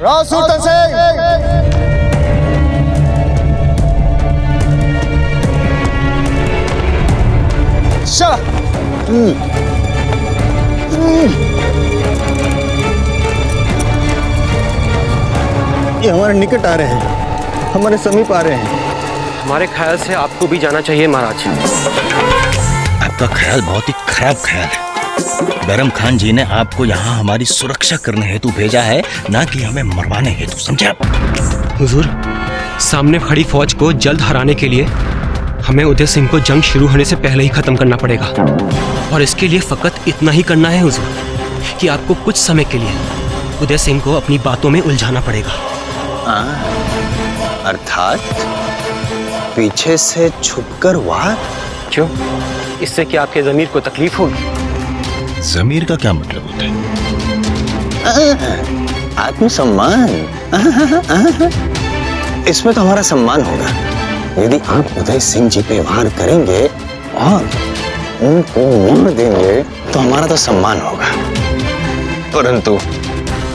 राव सुल्तान सिंह, ये हमारे निकट आ रहे हैं, हमारे समीप आ रहे हैं। हमारे ख्याल से आपको भी जाना चाहिए महाराज। आपका ख्याल बहुत ही खराब ख्याल है। बैरम खान जी ने आपको यहाँ हमारी सुरक्षा करने हेतु भेजा है, ना कि हमें मरवाने हेतु, समझे आप? हुजूर, सामने खड़ी फौज को जल्द हराने के लिए हमें उदय सिंह को जंग शुरू होने से पहले ही खत्म करना पड़ेगा। और इसके लिए फकत इतना ही करना है हुजूर कि आपको कुछ समय के लिए उदय सिंह को अपनी बातों में उलझाना पड़ेगा। अर्थात पीछे से छुपकर वार? क्यों? इससे क्या आपके जमीर को तकलीफ होगी? जमीर का क्या मतलब होता है? आत्मसम्मान। इसमें तो हमारा सम्मान होगा यदि आप उदय सिंह जी पे वार करेंगे और उनको मार देंगे तो हमारा तो सम्मान होगा, परंतु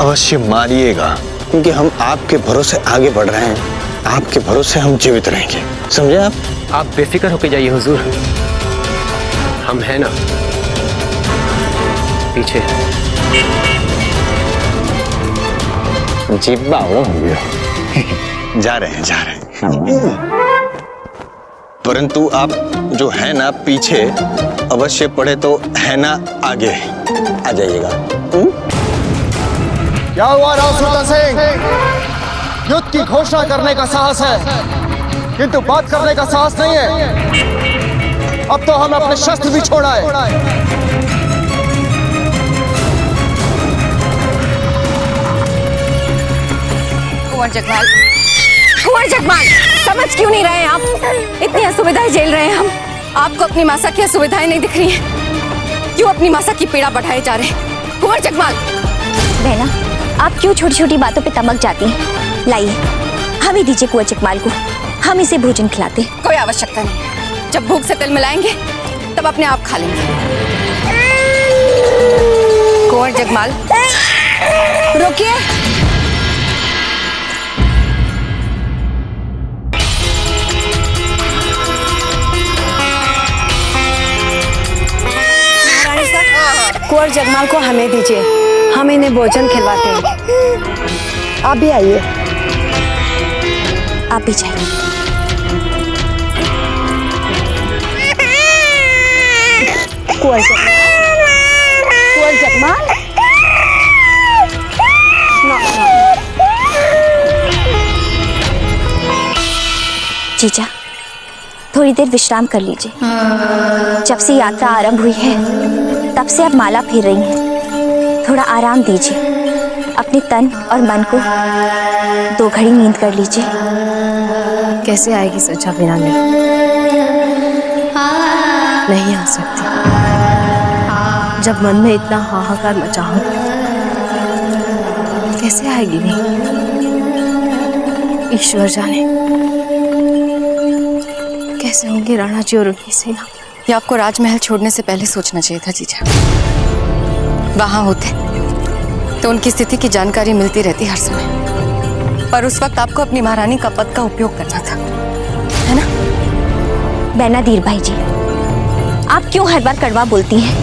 अवश्य मारिएगा, क्योंकि हम आपके भरोसे आगे बढ़ रहे हैं, आपके भरोसे हम जीवित रहेंगे, समझे आप? आप बेफिक्र होके जाइए हुजूर, हम हैं ना पीछे। जिब्बा हो गया। जा रहे हैं, परंतु आप जो है ना पीछे, अवश्य पड़े तो है ना आगे आ जाइएगा। क्या हुआ राव सुल्तान सिंह? युद्ध की घोषणा करने का साहस है, किंतु बात करने का साहस नहीं है। अब तो हम अपने शस्त्र भी छोड़ा है। कुंवर जगमाल, कुंवर जगमाल, समझ क्यों नहीं रहे आप? इतनी असुविधाएं झेल रहे हैं हम, आपको अपनी मासा की असुविधाएं नहीं दिख रही हैं? क्यों अपनी मासा की पीड़ा बढ़ाए जा रहे हैं? कुंवर जगमाल। बहना, आप क्यों छोटी छोटी बातों पे तमक जाती हैं? लाइए, हमें दीजिए कुंवर जगमाल को, हम इसे भोजन खिलाते। कोई आवश्यकता नहीं, जब भूख से तिल मिलाएंगे तब अपने आप खा लेंगे। कुंवर जगमाल, रुकिए। कुंवर जगमाल को हमें दीजिए, हम इन्हें भोजन खिलवाते हैं। आप भी आइए। आप भी जाइए। कुंवर जगमाल, कुंवर जगमाल, जीजा, थोड़ी देर विश्राम कर लीजिए। जब से यात्रा आरंभ हुई है तब से आप माला फेर रही हैं, थोड़ा आराम दीजिए। अपने तन और मन को 2 घड़ी नींद कर लीजिए। कैसे आएगी सच्चा बिना नहीं आ सकती। जब मन में इतना हाहाकार मचा हो, कैसे आएगी नहीं? ईश्वर जाने कैसे होंगे राणा जी और उनकी सेना। ये आपको राजमहल छोड़ने से पहले सोचना चाहिए था जीजा। वहां होते तो उनकी स्थिति की जानकारी मिलती रहती हर समय, पर उस वक्त आपको अपनी महारानी का पद का उपयोग करना था, है ना? बहना धीर भाई जी, आप क्यों हर बार कड़वा बोलती हैं?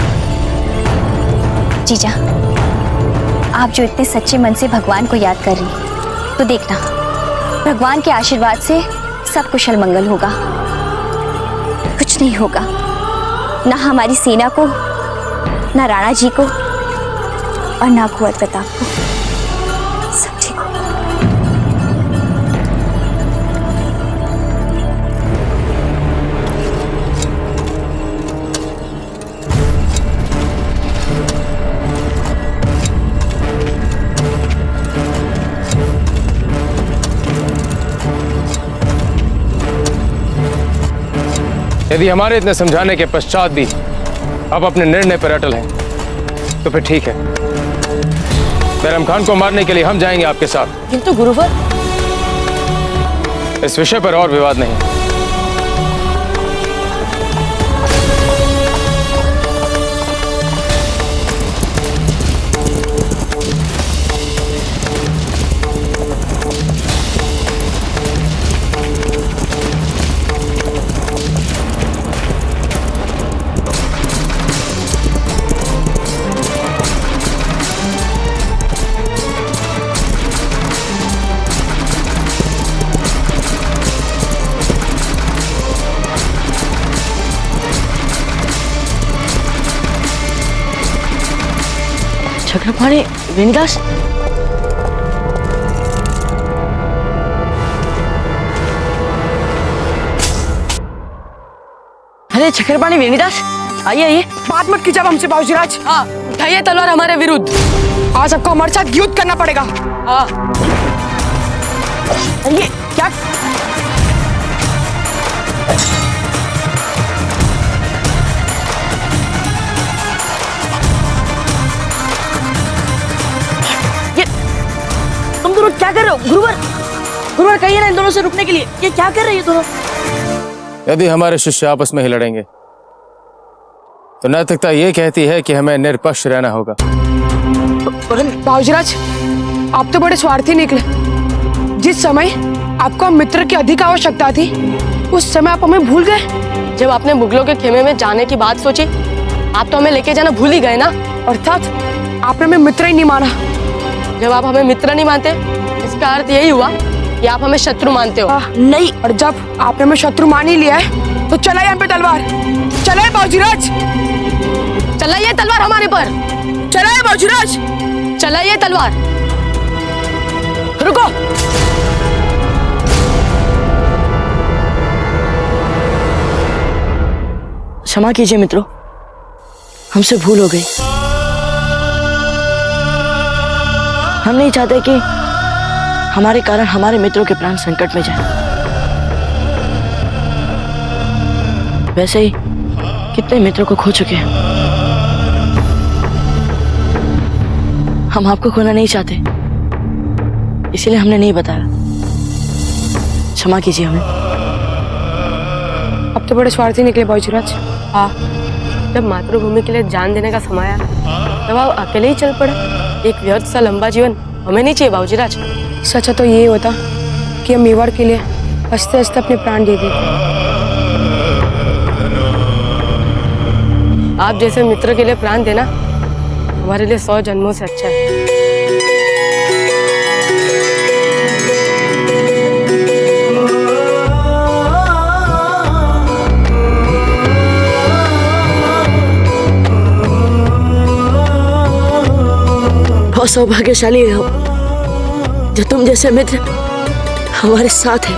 जीजा, आप जो इतने सच्चे मन से भगवान को याद कर रही हैं, तो देखना भगवान के आशीर्वाद से सब कुशल मंगल होगा। कुछ नहीं होगा, ना हमारी सेना को, ना राणा जी को, और ना कुंवर प्रताप को। सब ठीक होगा। यदि हमारे इतने समझाने के पश्चात भी आप अपने निर्णय पर अटल हैं, तो फिर ठीक है। बैरम खान को मारने के लिए हम जाएंगे आपके साथ। किंतु गुरुवर, इस विषय पर और विवाद नहीं। चक्रपाणी वेणुदास, अरे चक्रपाणी वेणुदास, आइए आइए। बात मत कीजिए हमसे बाबूजीराज। हाँ, उठाइए तलवार हमारे विरुद्ध। आज आपको हमारे साथ युद्ध करना पड़ेगा। हाँ, ये क्या? ये तुम दोनों क्या कर रहे हो? गुरुवर, गुरुवर कहिए ना इन दोनों से रुकने के लिए। ये क्या कर रहे हैं दोनों? यदि हमारे शिष्य आपस में ही लड़ेंगे तो नैतिकता ये कहती है कि हमें निरपक्ष रहना होगा। बाबूजीराज, आप तो बड़े स्वार्थी निकले। जिस समय आपको मित्र की अधिक आवश्यकता थी, उस समय आप हमें भूल गए। जब आपने मुगलों के खेमे में जाने की बात सोची, आप तो हमें लेके जाना भूल ही गए ना। अर्थात आपने हमें मित्र ही नहीं माना। जब आप हमें मित्र नहीं मानते, इसका अर्थ यही हुआ कि आप हमें शत्रु मानते हो। नहीं, और जब आपने हमें शत्रु मान ही लिया है तो चलाइए हम पे तलवार। चलाइए बाबूजीराज, चलाइए तलवार हमारे पर। चलाइए बाबूजीराज, चलाइए तलवार। रुको। क्षमा कीजिए मित्रों, हमसे भूल हो गई। हम नहीं चाहते कि हमारे कारण हमारे मित्रों के प्राण संकट में जाए। वैसे ही कितने मित्रों को खो चुके हैं। हम आपको खोना नहीं चाहते, इसलिए हमने नहीं बताया। क्षमा कीजिए हमें। अब तो बड़े स्वार्थी निकले बाबूजीराज। हाँ, जब मातृभूमि के लिए जान देने का समय आया, तब आप अकेले ही चल पड़े। एक व्यर्थ सा लंबा जीवन हमें नहीं चाहिए बाबूजीराज। सच्चा तो ये होता कि हम मेवाड़ के लिए हंसते हंसते अपने प्राण दे देते। आप जैसे मित्र के लिए प्राण देना हमारे लिए 100 जन्मों से अच्छा है। बहुत सौभाग्यशाली हो जो तुम जैसे मित्र हमारे साथ है।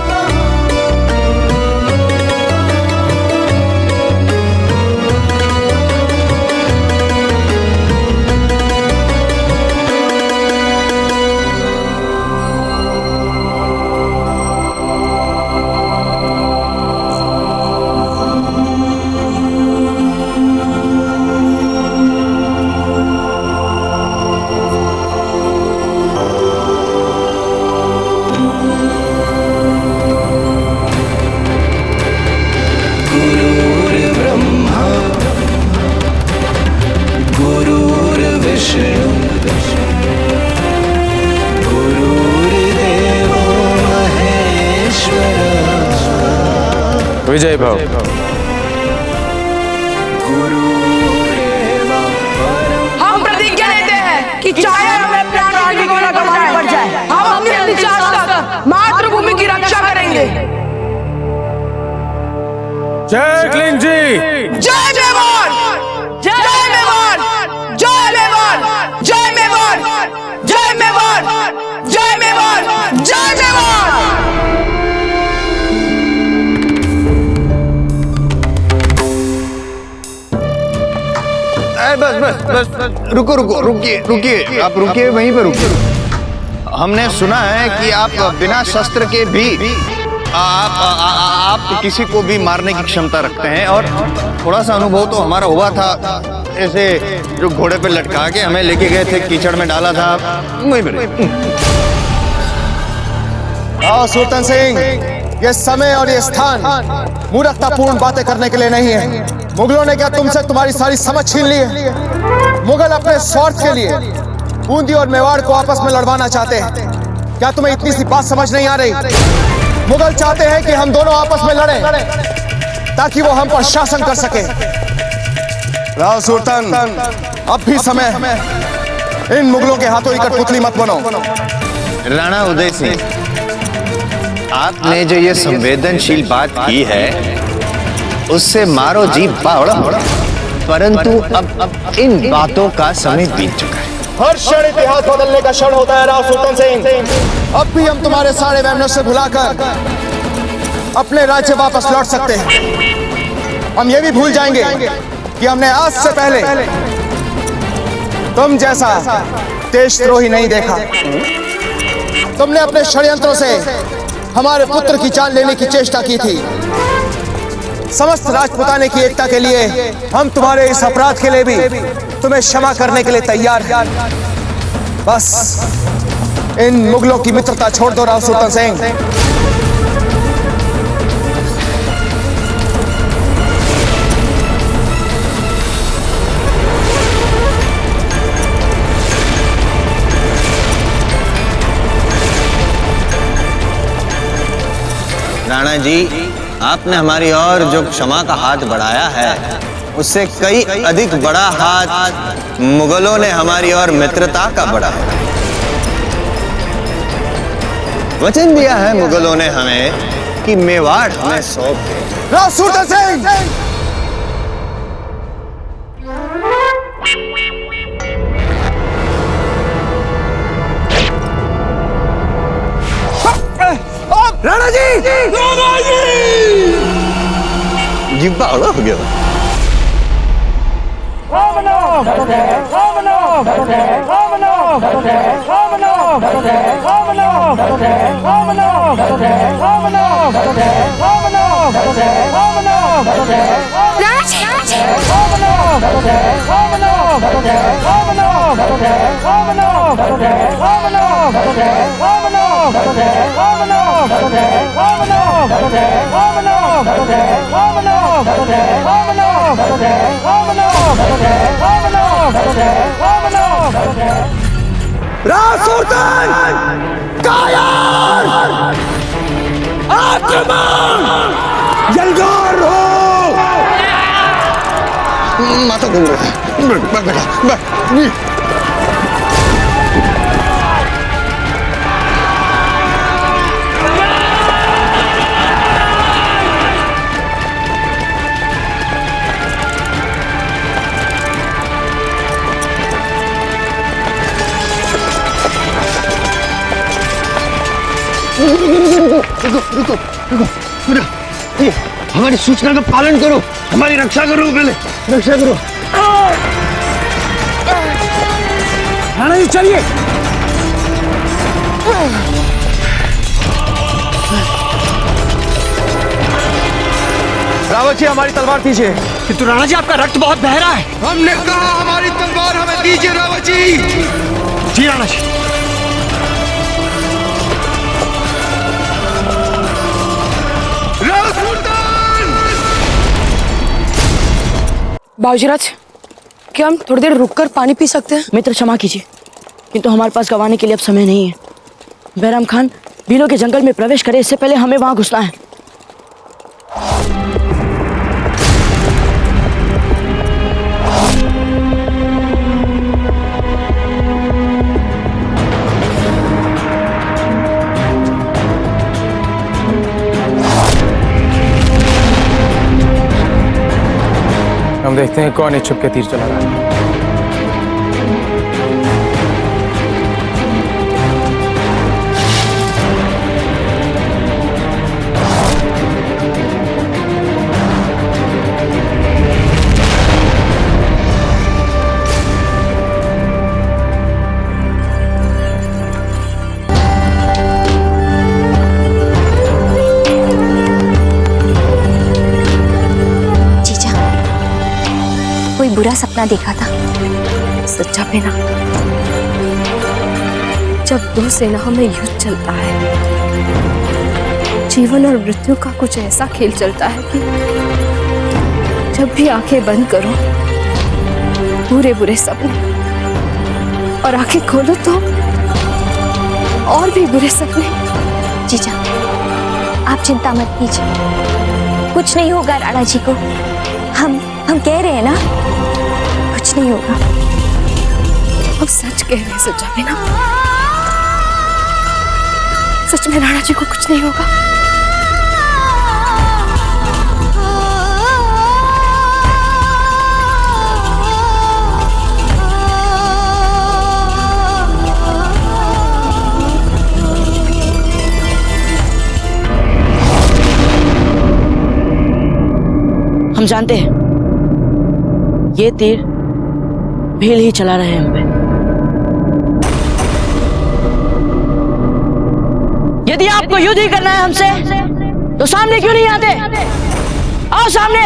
विजय भाव। हम प्रतिज्ञा लेते हैं कि चाहे हमें प्राण की गोला गंवाना पड़ जाए, हम अपनी अंतिम तक मातृभूमि की रक्षा करेंगे। जय क्लीन जी। जय मेवाड़, जय मेवाड़, जय मेवाड़, जय मेवाड़, जय मेवाड़, जय मेवाड़, जय मेवाड़। बस रुको रुको रुकिए रुकिए, आप रुकिए, वहीं पर रुकिए। हमने सुना है कि आप बिना शस्त्र के भी आप किसी को भी मारने की क्षमता रखते हैं, और थोड़ा सा अनुभव तो हमारा हुआ था। ऐसे जो घोड़े पे लटका के हमें लेके गए थे, कीचड़ में डाला था। सुल्तान सिंह, ये समय और ये स्थान मूर्खतापूर्ण बातें करने के लिए नहीं है। मुगलों ने क्या तुमसे तुम्हारी सारी समझ छीन ली है? मुगल अपने स्वार्थ के लिए बूंदी और मेवाड़ को आपस में लड़वाना चाहते हैं। क्या तुम्हें इतनी सी बात समझ नहीं आ रही? मुगल चाहते हैं कि हम दोनों आपस में लड़ें ताकि वो हम पर शासन कर सके। राव सुल्तान, अब भी समय, इन मुगलों के हाथों ही कठपुतली मत बनो। राणा उदय सिंह, आपने जो ये संवेदनशील बात की है उससे मारो जी बावड़ा, परंतु अब इन बातों का समय बीत चुका है। हर क्षण इतिहास बदलने का क्षण होता है राव सुल्तान सिंह। अब भी हम तुम्हारे सारे वहमों से भुलाकर अपने राज्य वापस लौट सकते हैं। हम ये भी भूल जाएंगे कि हमने आज से पहले तुम जैसा देशद्रोही नहीं देखा। तुमने अपने षड्यंत्रों से हमारे पुत्र की जान लेने की चेष्टा की थी। समस्त राजपुताने की एकता के लिए हम तुम्हारे इस अपराध के लिए भी तुम्हें क्षमा करने के लिए तैयार हैं। बस इन मुगलों की मित्रता छोड़ दो राव सुल्तान सिंह। राणा जी, आपने हमारी ओर जो क्षमा का हाथ बढ़ाया है उससे कई अधिक बड़ा हाथ मुगलों ने हमारी ओर मित्रता का बढ़ाया। वचन दिया है मुगलों ने हमें कि मेवाड़ हमें सौंप दे। राव सुल्तान सिंह! राणा जी! राणा जी! जिब्बा हो गया। राव सुल्तान! कायर! आक्रमण! यलगार हो! माथा घूम रहा है। रुको। ये हमारी सूचना का पालन करो, हमारी रक्षा करो, पहले रक्षा करो। राणा जी चलिए। रावत जी हमारी तलवार दीजिए। किंतु राणा जी आपका रक्त बहुत बह रहा है। हमने कहा हमारी तलवार हमें दीजिए रावत जी। जी राणा जी। बाबूजीराज, क्या हम थोड़ी देर रुककर पानी पी सकते हैं? मित्र क्षमा कीजिए, किंतु हमारे पास गंवाने के लिए अब समय नहीं है। बैराम खान भीलों के जंगल में प्रवेश करे इससे पहले हमें वहां घुसना है। हम देखते हैं कौन इच्छुक के तीर चला रहा है। बुरा सपना देखा था। सच्चा बेना, जब दो सेनाओं में युद्ध चलता है, जीवन और मृत्यु का कुछ ऐसा खेल चलता है कि जब भी आंखें बंद करो बुरे बुरे सपने, और आंखें खोलो तो और भी बुरे सपने। जीजा, आप चिंता मत कीजिए, कुछ नहीं होगा राणा जी को। हम कह रहे हैं ना, कुछ नहीं होगा। अब सच कह रहे हैं सच्चा बेना, सच में राणा जी को कुछ नहीं होगा। हम जानते हैं ये तीर भील ही चला रहे हैं हम पे। यदि आपको युद्ध ही करना है हमसे तो सामने क्यों नहीं आते? आओ सामने।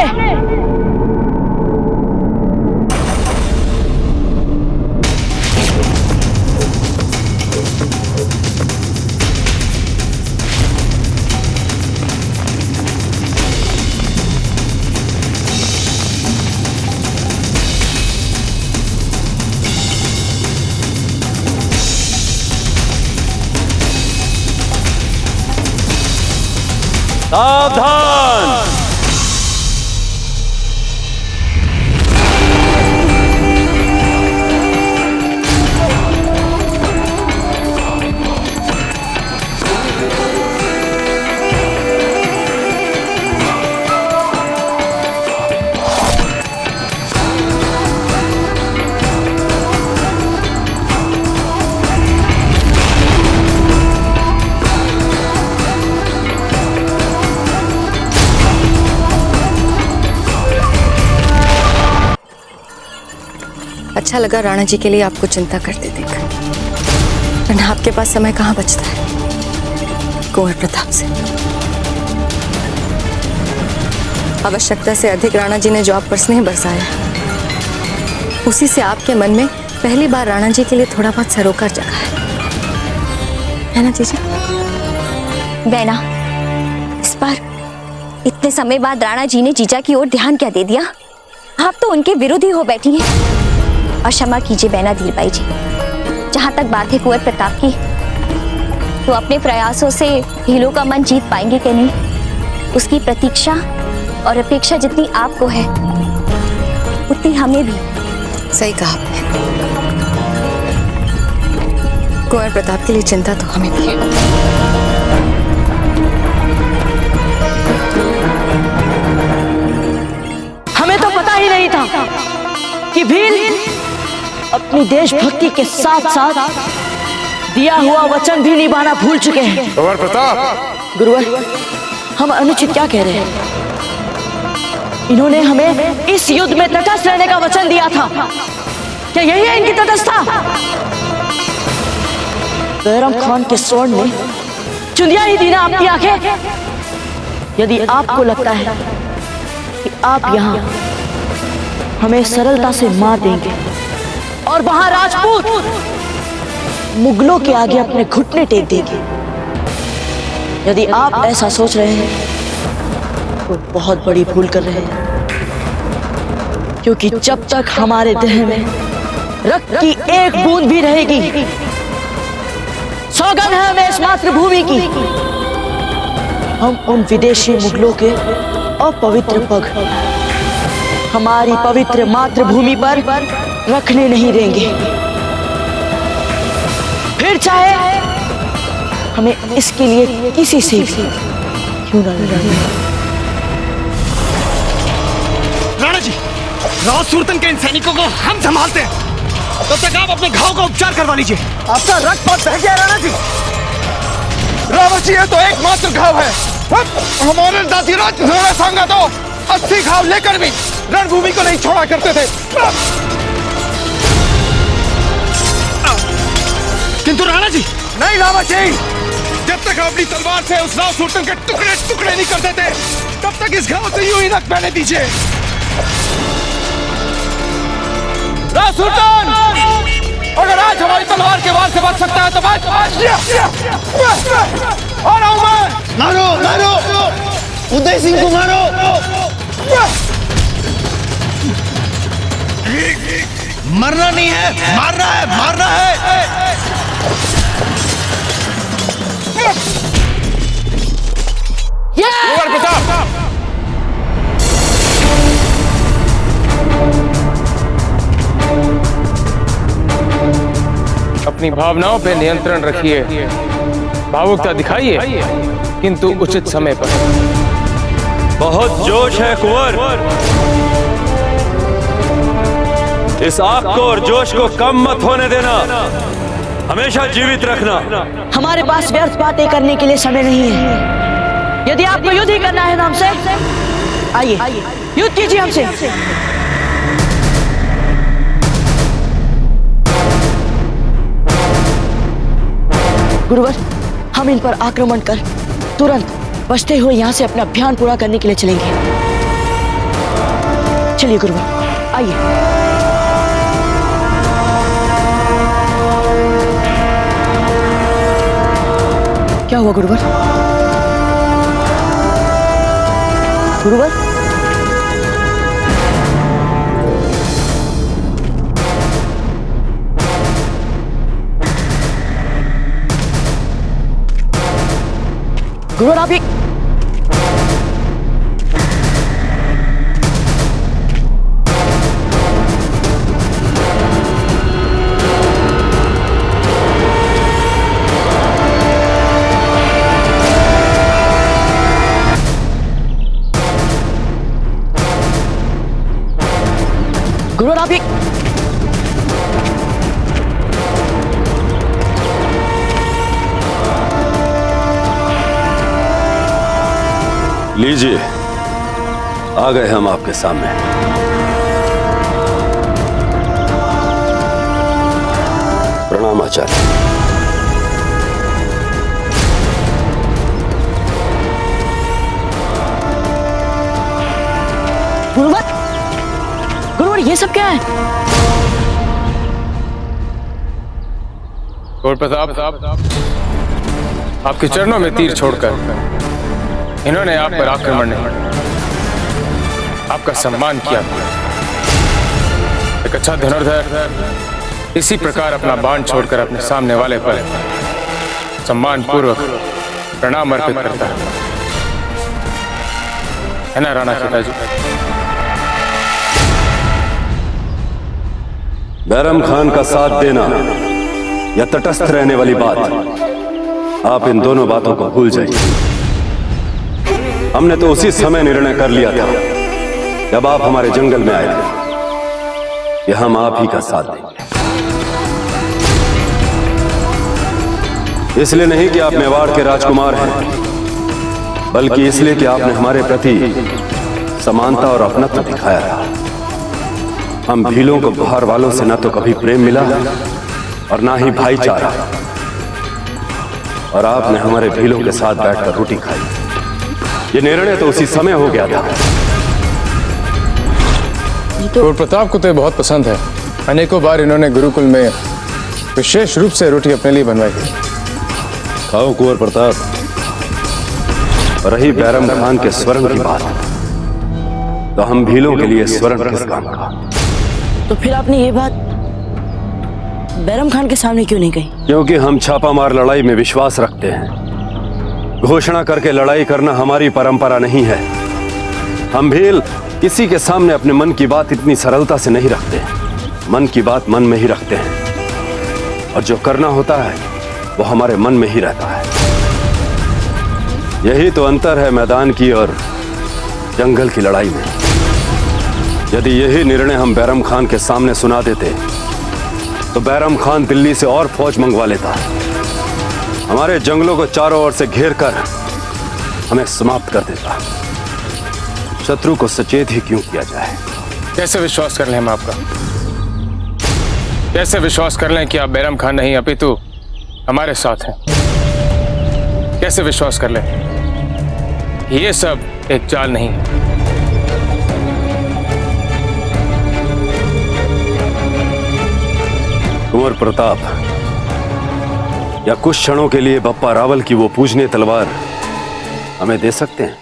सावधान! अच्छा लगा राणा जी के लिए आपको चिंता करते देख, वरना आपके पास समय कहाँ बचता है कुंवर प्रताप से। आवश्यकता से अधिक राणा जी ने जो आप पर स्नेह बरसाया, उसी से आपके मन में पहली बार राणा जी के लिए थोड़ा बहुत सरोकार जगा है ना जीजा? बैना, इस बार इतने समय बाद राणा जी ने जीजा की ओर ध्यान क्या दे दिया? आप तो उनके विरोधी हो बैठी हैं। और क्षमा कीजिए बैना धीरबाई जी, जहाँ तक बात है कुंवर प्रताप की, तो अपने प्रयासों से भीलों का मन जीत पाएंगे कि नहीं, उसकी प्रतीक्षा और अपेक्षा जितनी आपको है उतनी हमें भी। सही कहा आपने। कुंवर प्रताप के लिए चिंता तो हमें भी है। हमें तो पता ही नहीं था कि भील अपनी देशभक्ति के साथ साथ दिया हुआ वचन भी निभाना भूल चुके हैं। कुंवर प्रताप! गुरुवर, हम अनुचित क्या कह रहे हैं? इन्होंने हमें इस युद्ध में तटस्थ रहने का वचन दिया था, क्या यही है इनकी तटस्थता? बैरम खान के स्वर्ण ने चुंदिया ही दी ना आपकी आंखें। यदि आपको लगता है कि आप यहाँ हमें सरलता से मार देंगे और वहां राजपूत मुगलों के आगे अपने घुटने टेक देंगे, यदि आप ऐसा सोच रहे हैं तो बहुत बड़ी भूल कर रहे हैं। क्योंकि जब तक हमारे देह में रक्त की एक बूंद भी रहेगी, सौगंध है हमें इस मातृभूमि की, हम उन विदेशी मुगलों के अपवित्र पग हमारी पवित्र मातृभूमि पर रखने नहीं देंगे। फिर चाहे हमें इसके लिए किसी से क्यों न लड़े। राणा जी, राव सुरतन के इन सैनिकों को हम संभालते हैं, तब तक आप अपने घाव का उपचार करवा लीजिए। आपका रक्त बहुत बह गया राणा जी। रावत जी, ये तो एकमात्र घाव है। हमारे दादी राज सांगा तो 80 घाव लेकर भी रणभूमि को नहीं छोड़ा करते थे। किंतु राणा जी, नहीं रावत जी, जब तक अपनी तलवार से उस राव सुरतन के टुकड़े टुकड़े नहीं कर देते, तब तक इस घाव से यूं ही रक्त बहने दीजिए। राव सुरतन, अगर आज हमारी तलवार के वार से बच सकता है तो बच। आ रहा हूं मैं। मारो मारो, उदय सिंह को मारो। मरना नहीं है, मारना है, मारना है। कुंवर प्रताप! अपनी भावनाओं पे नियंत्रण रखिए, भावुकता दिखाइए, किंतु उचित समय पर। बहुत जोश है कुंवर, इस आग को और जोश को कम मत होने देना, हमेशा जीवित रखना। हमारे पास व्यर्थ बातें करने के लिए समय नहीं है। यदि आपको युद्ध ही करना है ना हमसे, आइए युद्ध कीजिए हमसे। गुरुवर, हम इन पर आक्रमण कर तुरंत बचते हुए यहाँ से अपना अभियान पूरा करने के लिए चलेंगे। चलिए गुरुवर, आइए। क्या हुआ गुरुवर? गुरुवर, गुरुवर आप ये गुरुवर आप ये लीजिए, आ गए हम आपके सामने। प्रणाम आचार्य। गुरुवर, गुरुवर ये सब क्या है? गौर प्रताप, आपके चरणों में तीर छोड़कर इन्होंने आप पर आक्रमण नहीं, आपका सम्मान किया। एक अच्छा धनुर्धर इसी प्रकार अपना बाण छोड़कर अपने सामने वाले पर सम्मान पूर्वक प्रणाम अर्पित करता है ना राणा पिताजी? बैरम खान का साथ देना या तटस्थ रहने वाली बात, आप इन दोनों बातों को भूल जाइए। हमने तो उसी समय निर्णय कर लिया था जब आप हमारे जंगल में आए थे कि हम आप ही का साथ देंगे। इसलिए नहीं कि आप मेवाड़ के राजकुमार हैं, बल्कि इसलिए कि आपने हमारे प्रति समानता और अपनत्व दिखाया था। हम भीलों को बाहर वालों से न तो कभी प्रेम मिला और ना ही भाईचारा, और आपने हमारे भीलों के साथ बैठकर रोटी खाई। ये निर्णय तो उसी समय हो गया था। गौर प्रताप को तो ये बहुत पसंद है। अनेकों बार इन्होंने गुरुकुल में विशेष रूप से रोटी अपने लिए बनवाई थी। खाओ कुंवर प्रताप। रही बैरम खान के स्वर्ण की बात, तो हम भीलों के लिए स्वर्ण किस काम का? तो फिर आपने ये बात बैरम खान के सामने क्यों नहीं कही? क्योंकि हम छापामार लड़ाई में विश्वास रखते हैं। घोषणा करके लड़ाई करना हमारी परंपरा नहीं है। हम भील किसी के सामने अपने मन की बात इतनी सरलता से नहीं रखते। मन की बात मन में ही रखते हैं, और जो करना होता है वो हमारे मन में ही रहता है। यही तो अंतर है मैदान की और जंगल की लड़ाई में। यदि यही निर्णय हम बैरम खान के सामने सुना देते तो बैरम खान दिल्ली से और फौज मंगवा लेता, हमारे जंगलों को चारों ओर से घेर कर हमें समाप्त कर देता। शत्रु को सचेत ही क्यों किया जाए? कैसे विश्वास कर लें हम आपका? कैसे विश्वास कर लें कि आप बैरम खान नहीं अपितु हमारे साथ हैं? कैसे विश्वास कर लें? ये सब एक चाल नहीं है। कुंवर प्रताप, या कुछ क्षणों के लिए बप्पा रावल की वो पूजनीय तलवार हमें दे सकते हैं?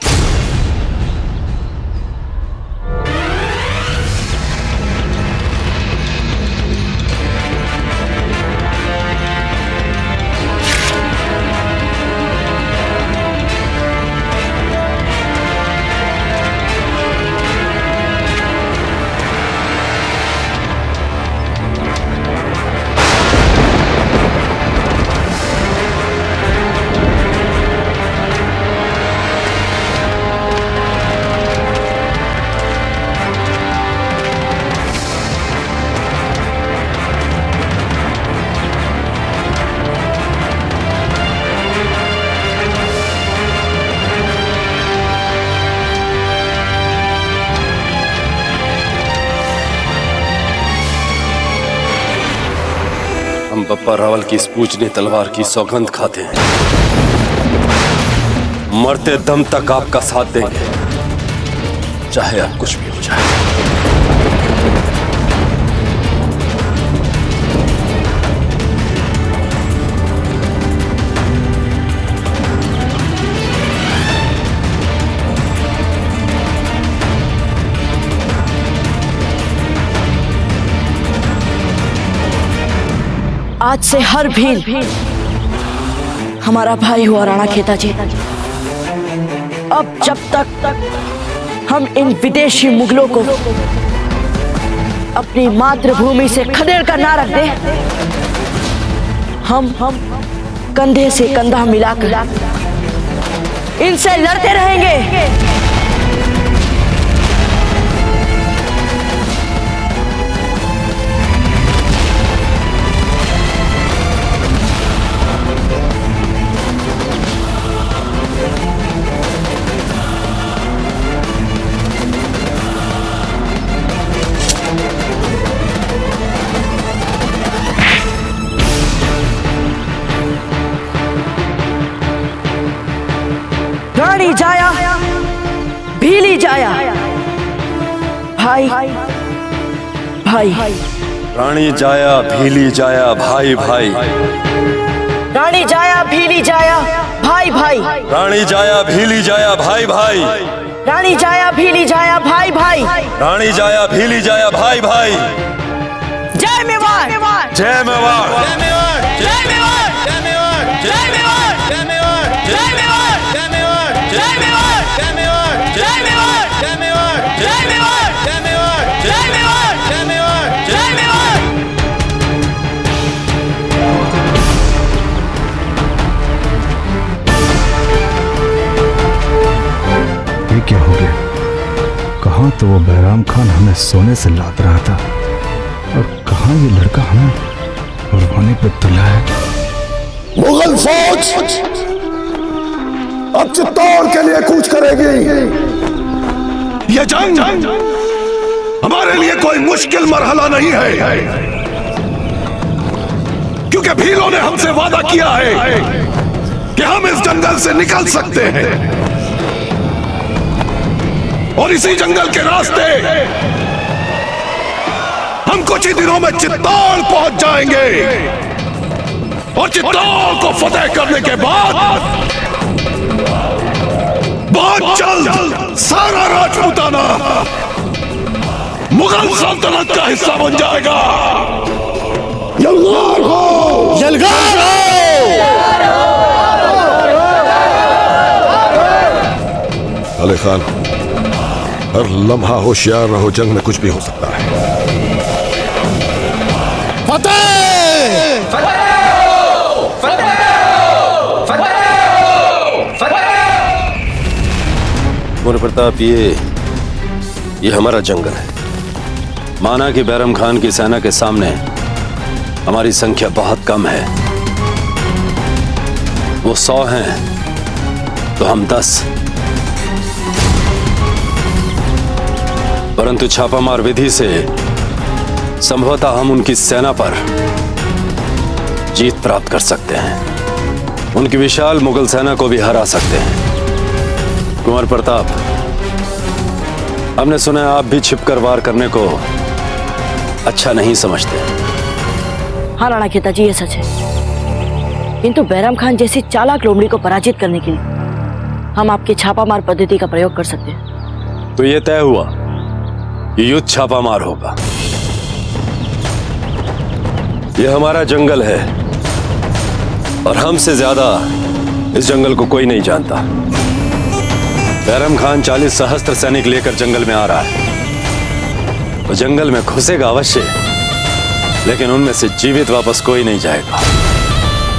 बप्पा रावल की इस पूजनी तलवार की सौगंध खाते हैं, मरते दम तक आपका साथ देंगे, चाहे आप कुछ भी हो जाए। आज से हर भील हमारा भाई हुआ राणा खेता जी। अब जब तक हम इन विदेशी मुगलों को अपनी मातृभूमि से खदेड़ कर ना रख दे, हम कंधे से कंधा मिलाकर इनसे लड़ते रहेंगे। रानी जाया भीली जाया भाई भाई, रानी जाया भीली जाया भाई भाई, रानी जाया भीली जाया भाई भाई, रानी जाया भीली जाया भाई भाई, रानी जाया भीली जाया भाई भाई, रानी जाया भीली जाया भाई भाई। जय मेवाड़, जय मेवाड़, जय मेवाड़, जय मेवाड़, जय मेवाड़, जय मेवाड़, जय मेवाड़, जय मेवाड़, जय मेवाड़, जय मेवाड़, जय मेवाड़, जय मेवाड़, जय मेवाड़, जय मेवाड़, जय मेवाड़, जय मेवाड़, जय मेवाड़, जय मेवाड़। ये क्या हो गया? कहाँ तो वो बैराम खान हमें सोने से लाद रहा था, और कहाँ ये लड़का हमें कुर्बानी पे तुला है। मुगल फौज अब चित्तौड़ के लिए कूच करेगी। ये जंग हमारे लिए कोई मुश्किल मरहला नहीं है, क्योंकि भीलों ने हमसे वादा किया है कि हम इस जंगल से निकल सकते हैं, और इसी जंगल के रास्ते हम कुछ ही दिनों में चित्तौड़ पहुंच जाएंगे, और चित्तौड़ को फतेह करने के बाद बहुत जल्द सारा राजपूताना मुगल सल्तनत का हिस्सा बन जाएगा। यलगार हो, यलगार हो। अली खान, हर लम्हा होशियार रहो, जंग में कुछ भी हो सकता है। मोरे प्रताप, ये हमारा जंगल है। माना कि बैरम खान की सेना के सामने हमारी संख्या बहुत कम है, वो 100 हैं तो हम 10, परंतु छापामार विधि से संभवतः हम उनकी सेना पर जीत प्राप्त कर सकते हैं, उनकी विशाल मुगल सेना को भी हरा सकते हैं। कुंवर प्रताप, हमने सुना है आप भी छिपकर वार करने को अच्छा नहीं समझते। हाँ राणा खेता जी, ये सच है, किंतु बैराम खान जैसी चालाक लोमड़ी को पराजित करने के लिए हम आपकी छापामार पद्धति का प्रयोग कर सकते हैं। तो ये तय हुआ कि युद्ध छापामार होगा। यह हमारा जंगल है, और हमसे ज्यादा इस जंगल को कोई नहीं जानता। बैरम खान 40 सहस्त्र सैनिक लेकर जंगल में आ रहा है। वो जंगल में घुसेगा अवश्य, लेकिन उनमें से जीवित वापस कोई नहीं जाएगा।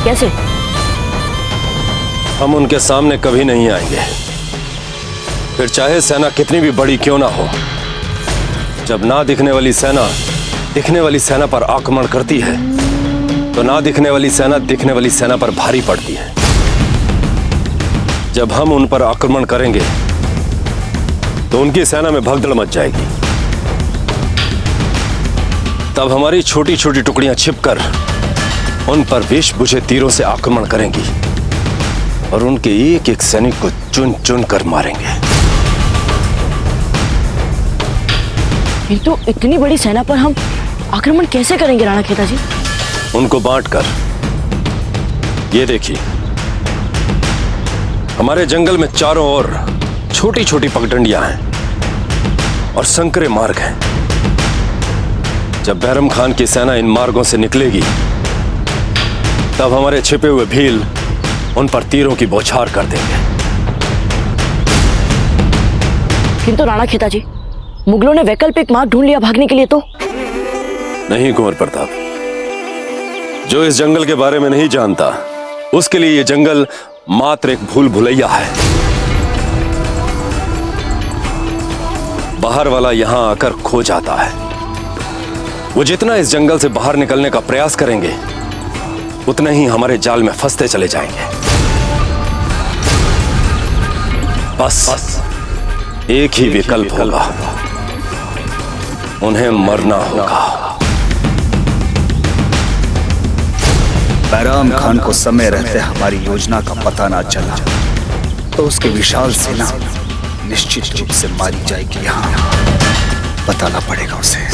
कैसे? हम उनके सामने कभी नहीं आएंगे, फिर चाहे सेना कितनी भी बड़ी क्यों ना हो। जब ना दिखने वाली सेना दिखने वाली सेना पर आक्रमण करती है, तो ना दिखने वाली सेना दिखने वाली सेना पर भारी पड़ती है। जब हम उन पर आक्रमण करेंगे तो उनकी सेना में भगदड़ मच जाएगी। तब हमारी छोटी छोटी टुकड़ियां छिपकर उन पर विष बुझे तीरों से आक्रमण करेंगी और उनके एक एक सैनिक को चुन चुन कर मारेंगे। किंतु इतनी बड़ी सेना पर हम आक्रमण कैसे करेंगे राणा खेता जी? उनको बांटकर। ये देखिए, हमारे जंगल में चारों ओर छोटी छोटी पगडंडियां हैं और संकरे मार्ग हैं। जब बैरम खान की सेना इन मार्गों से निकलेगी तब हमारे छिपे हुए भील उन पर तीरों की बौछार कर देंगे। किंतु राणा खेता जी, मुगलों ने वैकल्पिक मार्ग ढूंढ लिया भागने के लिए तो? नहीं कुंवर प्रताप, जो इस जंगल के बारे में नहीं जानता उसके लिए यह जंगल मात्र एक भूल भुलैया है। बाहर वाला यहां आकर खो जाता है। वो जितना इस जंगल से बाहर निकलने का प्रयास करेंगे उतना ही हमारे जाल में फंसते चले जाएंगे। बस एक ही विकल्प होगा, उन्हें मरना होगा। बैराम खान को समय रहते हमारी योजना का पता ना चला तो उसकी विशाल सेना निश्चित रूप से मारी जाएगी। यहाँ पता ना पड़ेगा उसे।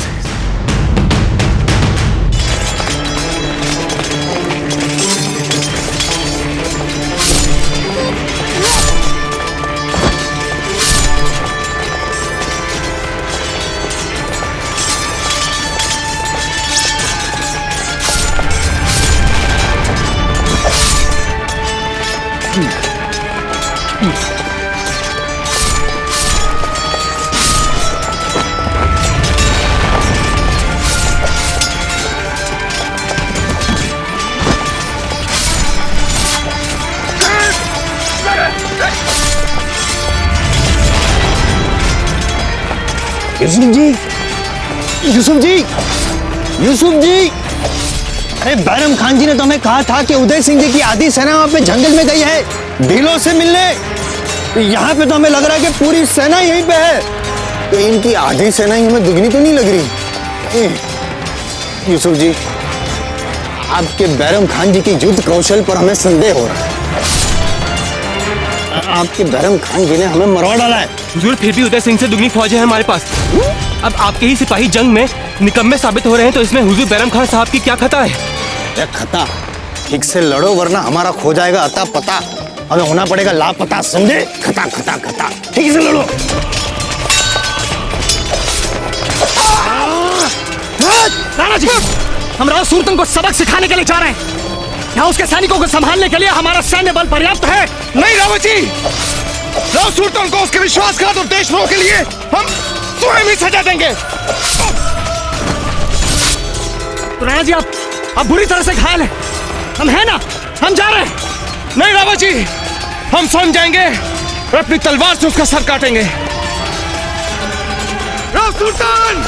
यूसुफ जी, यूसुफ जी, यूसुफ जी! अरे बैरम खान जी ने तो हमें कहा था कि उदय सिंह जी की आधी सेना वहां पे जंगल में गई है भीलों से मिलने। यहाँ पे तो हमें लग रहा है कि पूरी सेना यहीं पे है। तो इनकी आधी सेना ही हमें दुगनी तो नहीं लग रही। यूसुफ जी, आपके बैरम खान जी के युद्ध कौशल पर हमें संदेह हो रहा है। आपके बैरम खान जी ने हमें मरवा डाला है। हुजूर, फिर भी उदय सिंह से दुगनी फौज है हमारे पास। अब आपके ही सिपाही जंग में निकम्मे साबित हो रहे हैं तो इसमें हुजूर बैरम खान साहब की क्या खता है? खता? ठीक से लड़ो वरना हमारा खो जाएगा अता पता। हमें होना पड़ेगा लापता, समझे? खता खता खता, ठीक से लड़ो। राणा जी, हम राव सूरतन को सबक सिखाने के लिए जा रहे हैं। यहाँ उसके सैनिकों को संभालने के लिए हमारा सैन्य बल पर्याप्त है। नहीं रावत जी, राव सूरतन को उसके विश्वासघात और देशद्रोह के लिए हम स्वयं ही सजा देंगे। तो राणा जी, आप बुरी तरह से घायल हैं। हम हैं ना, हम जा रहे हैं। नहीं रावत जी, हम स्वयं जाएंगे और अपनी तलवार से उसका सर काटेंगे। राव सुल्तान,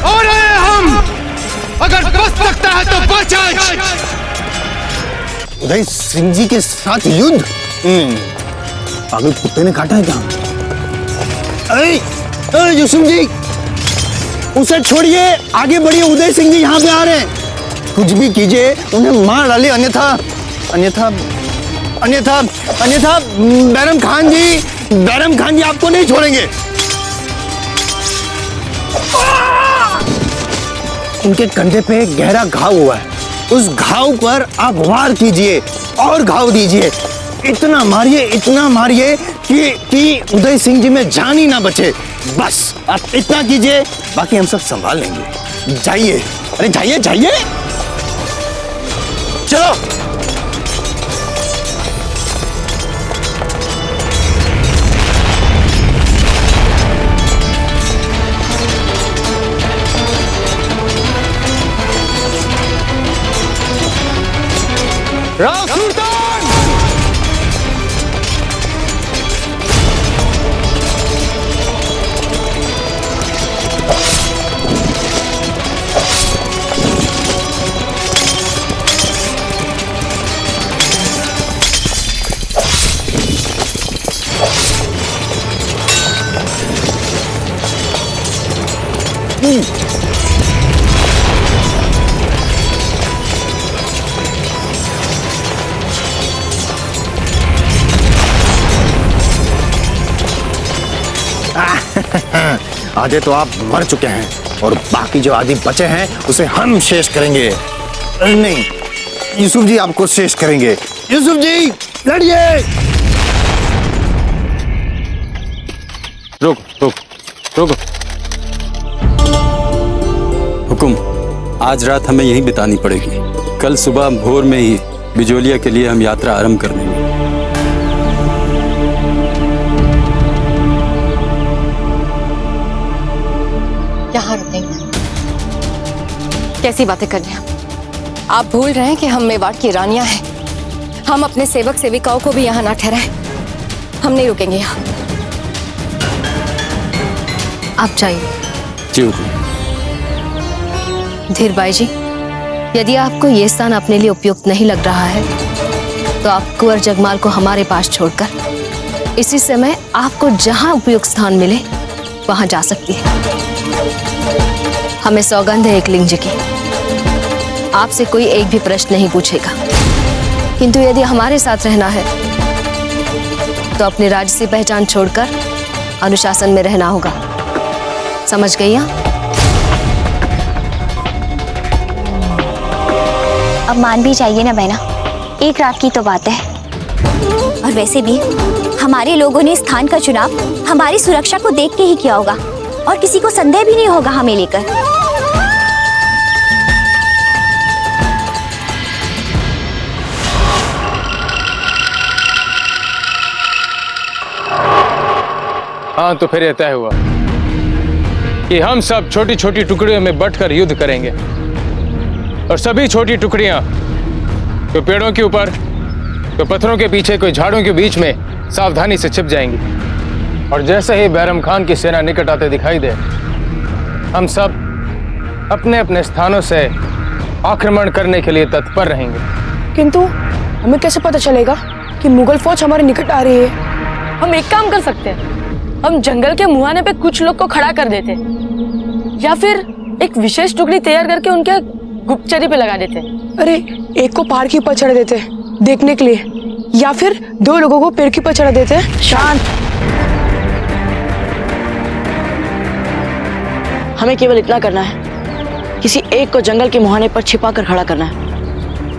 और हम अगर बच सकता है तो बच आज। उदय सिंह जी के साथ युद्ध? पागल कुत्ते ने काटा है क्या? अरे यूसुफ जी, उसे छोड़िए, आगे बढ़िए। उदय सिंह जी यहाँ पे आ रहे हैं। कुछ भी कीजिए, उन्हें मार डालिए, अन्यथा अन्यथा अन्यथा अन्यथा बैरम खान जी आपको नहीं छोड़ेंगे। उनके कंधे पे गहरा घाव हुआ है, उस घाव पर आप वार कीजिए और घाव दीजिए। इतना मारिए कि उदय सिंह जी में जान ही ना बचे। बस आप इतना कीजिए, बाकी हम सब संभाल लेंगे। जाइए, अरे जाइए जाइए, चलो। राव सुल्तान! आधे तो आप मर चुके हैं और बाकी जो आदि बचे हैं उसे हम शेष करेंगे। नहीं, यूसुफ जी आपको शेष करेंगे। यूसुफ जी लड़िए। रुक रुक रुक। हुकुम, आज रात हमें यहीं बितानी पड़ेगी। कल सुबह भोर में ही बिजोलिया के लिए हम यात्रा आरंभ कर देंगे। यहाँ रुकेंगे? कैसी बातें कर रहे हैं आप? भूल रहे हैं कि हम मेवाड़ की रानियां हैं। हम अपने सेवक सेविकाओं को भी यहाँ ना ठहराएं। हम नहीं रुकेंगे यहाँ। आप जाइए। जी हुकुम। धीर बाई जी, यदि आपको ये स्थान अपने लिए उपयुक्त नहीं लग रहा है तो आप कुंवर जगमाल को हमारे पास छोड़कर इसी समय आपको जहां उपयुक्त स्थान मिले वहां जा सकती है। हमें सौगंध है एकलिंग जी की, आपसे कोई एक भी प्रश्न नहीं पूछेगा। किंतु यदि हमारे साथ रहना है तो अपनी राजसी पहचान छोड़कर अनुशासन में रहना होगा। समझ गई आप? अब मान भी जाइए ना बहना, एक रात की तो बात है। और वैसे भी हमारे लोगों ने स्थान का चुनाव हमारी सुरक्षा को देख के ही किया होगा और किसी को संदेह भी नहीं होगा हमें लेकर। हाँ, तो फिर यह तय हुआ कि हम सब छोटी छोटी टुकड़ियों में बंटकर युद्ध करेंगे और सभी छोटी टुकड़ियां कोई पेड़ों के ऊपर, कोई पत्थरों के पीछे, कोई झाड़ों के बीच में सावधानी से छिप जाएंगी। और जैसे ही बैरम खान की सेना निकट आते दिखाई दे, हम सब अपने अपने स्थानों से आक्रमण करने के लिए तत्पर रहेंगे। किंतु हमें कैसे पता चलेगा कि मुगल फौज हमारे निकट आ रही है? हम एक काम कर सकते हैं, हम जंगल के मुहाने पे कुछ लोग को खड़ा कर देते या फिर एक विशेष टुकड़ी तैयार करके उनके गुप्तचरी पे लगा देते। अरे एक को पहाड़ के ऊपर चढ़ा देते देखने के लिए, या फिर दो लोगों को पेड़ के ऊपर चढ़ा देते। शांत। हमें केवल इतना करना है, किसी एक को जंगल के मुहाने पर छिपा कर खड़ा करना है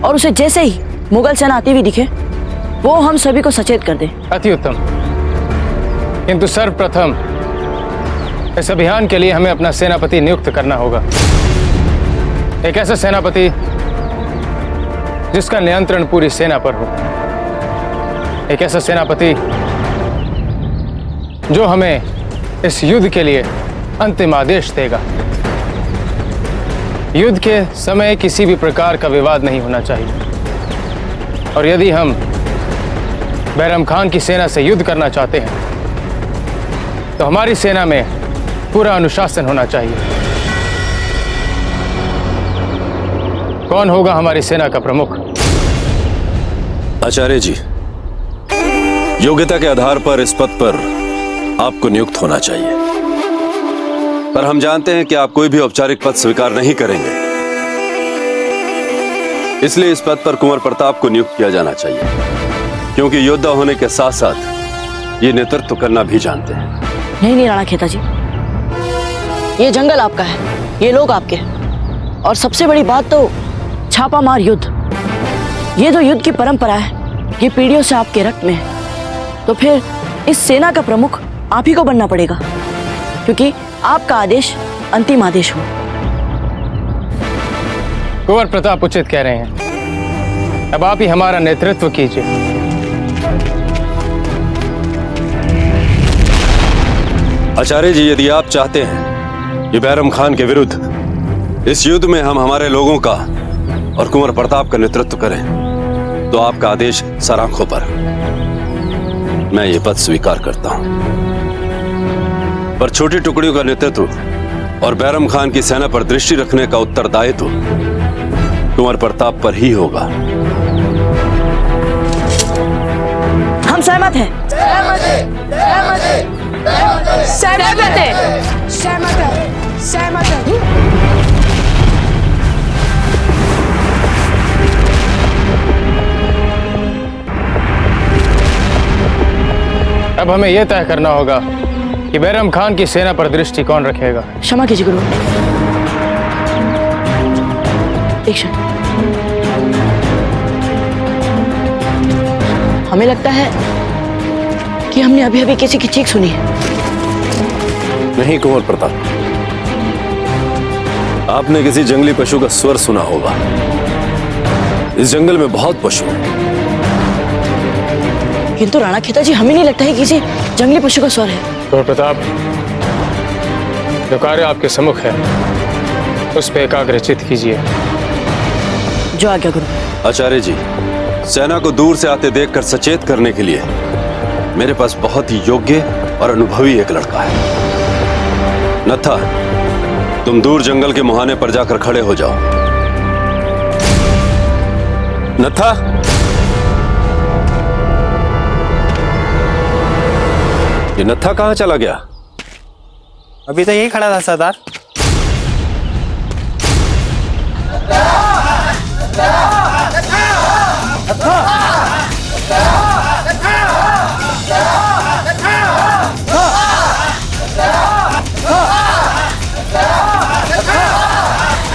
और उसे जैसे ही मुगल सेना आती हुई दिखे वो हम सभी को सचेत कर दे। अति उत्तम। किंतु सर्वप्रथम इस अभियान के लिए हमें अपना सेनापति नियुक्त करना होगा। एक ऐसा सेनापति जिसका नियंत्रण पूरी सेना पर हो। एक ऐसा सेनापति जो हमें इस युद्ध के लिए अंतिम आदेश देगा। युद्ध के समय किसी भी प्रकार का विवाद नहीं होना चाहिए और यदि हम बैरम खान की सेना से युद्ध करना चाहते हैं तो हमारी सेना में पूरा अनुशासन होना चाहिए। कौन होगा हमारी सेना का प्रमुख? आचार्य जी, योग्यता के आधार पर इस पद पर आपको नियुक्त होना चाहिए, पर हम जानते हैं कि आप कोई भी औपचारिक पद स्वीकार नहीं करेंगे, इसलिए इस पद पर कुंवर प्रताप को नियुक्त किया जाना चाहिए, क्योंकि योद्धा होने के साथ साथ ये नेतृत्व करना भी जानते हैं। नहीं राणा खेता जी, ये जंगल आपका है, ये लोग आपके, और सबसे बड़ी बात तो छापामार युद्ध। ये तो युद्ध की परंपरा है, ये पीढ़ियों से आपके रक्त में है। तो फिर इस सेना का प्रमुख आप ही को बनना पड़ेगा, क्योंकि आपका आदेश अंतिम आदेश हो। कुंवर प्रताप उचित कह रहे हैं, अब आप ही हमारा नेतृत्व कीजिए। आचार्य जी, यदि आप चाहते हैं कि बैरम खान के विरुद्ध इस युद्ध में हम हमारे लोगों का और कुंवर प्रताप का नेतृत्व करें तो आपका आदेश सराखों पर। मैं ये पद स्वीकार करता हूं, पर छोटी टुकड़ियों का नेतृत्व और बैरम खान की सेना पर दृष्टि रखने का उत्तरदायित्व कुंवर प्रताप पर ही होगा। हम सहमत हैं। सहमत है। अब हमें यह तय करना होगा कि बैरम खान की सेना पर दृष्टि कौन रखेगा। क्षमा कीजिए गुरु। एक क्षण। हमें लगता है कि हमने अभी अभी किसी की चीख सुनी है। नहीं कुंवर प्रताप, आपने किसी जंगली पशु का स्वर सुना होगा। इस जंगल में बहुत पशु हैं। किंतु राणा खेता जी, हमें नहीं लगता है किसी जंगली पशु का स्वर है। कुंवर प्रताप, जो कार्य आपके सम्मुख है उस पे एकाग्रचित कीजिए। जो आज्ञा गुरु। आचार्य जी, सेना को दूर से आते देखकर सचेत करने के लिए मेरे पास बहुत ही योग्य और अनुभवी एक लड़का है। नत्था, तुम दूर जंगल के मुहाने पर जाकर खड़े हो जाओ। नत्था, ये नत्था कहां चला गया? अभी तो यही खड़ा था सरदार।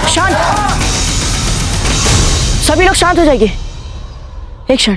शांत, सभी लोग शांत हो जाइए। एक क्षण।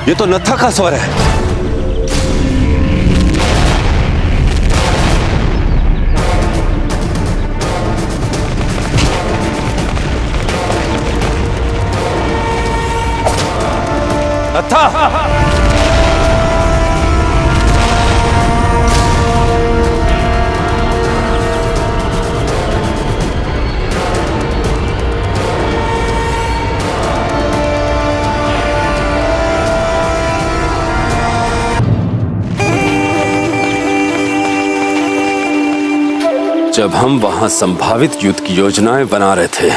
ये तो नत्था का स्वर है। नत्था! जब हम वहां संभावित युद्ध की योजनाएं बना रहे थे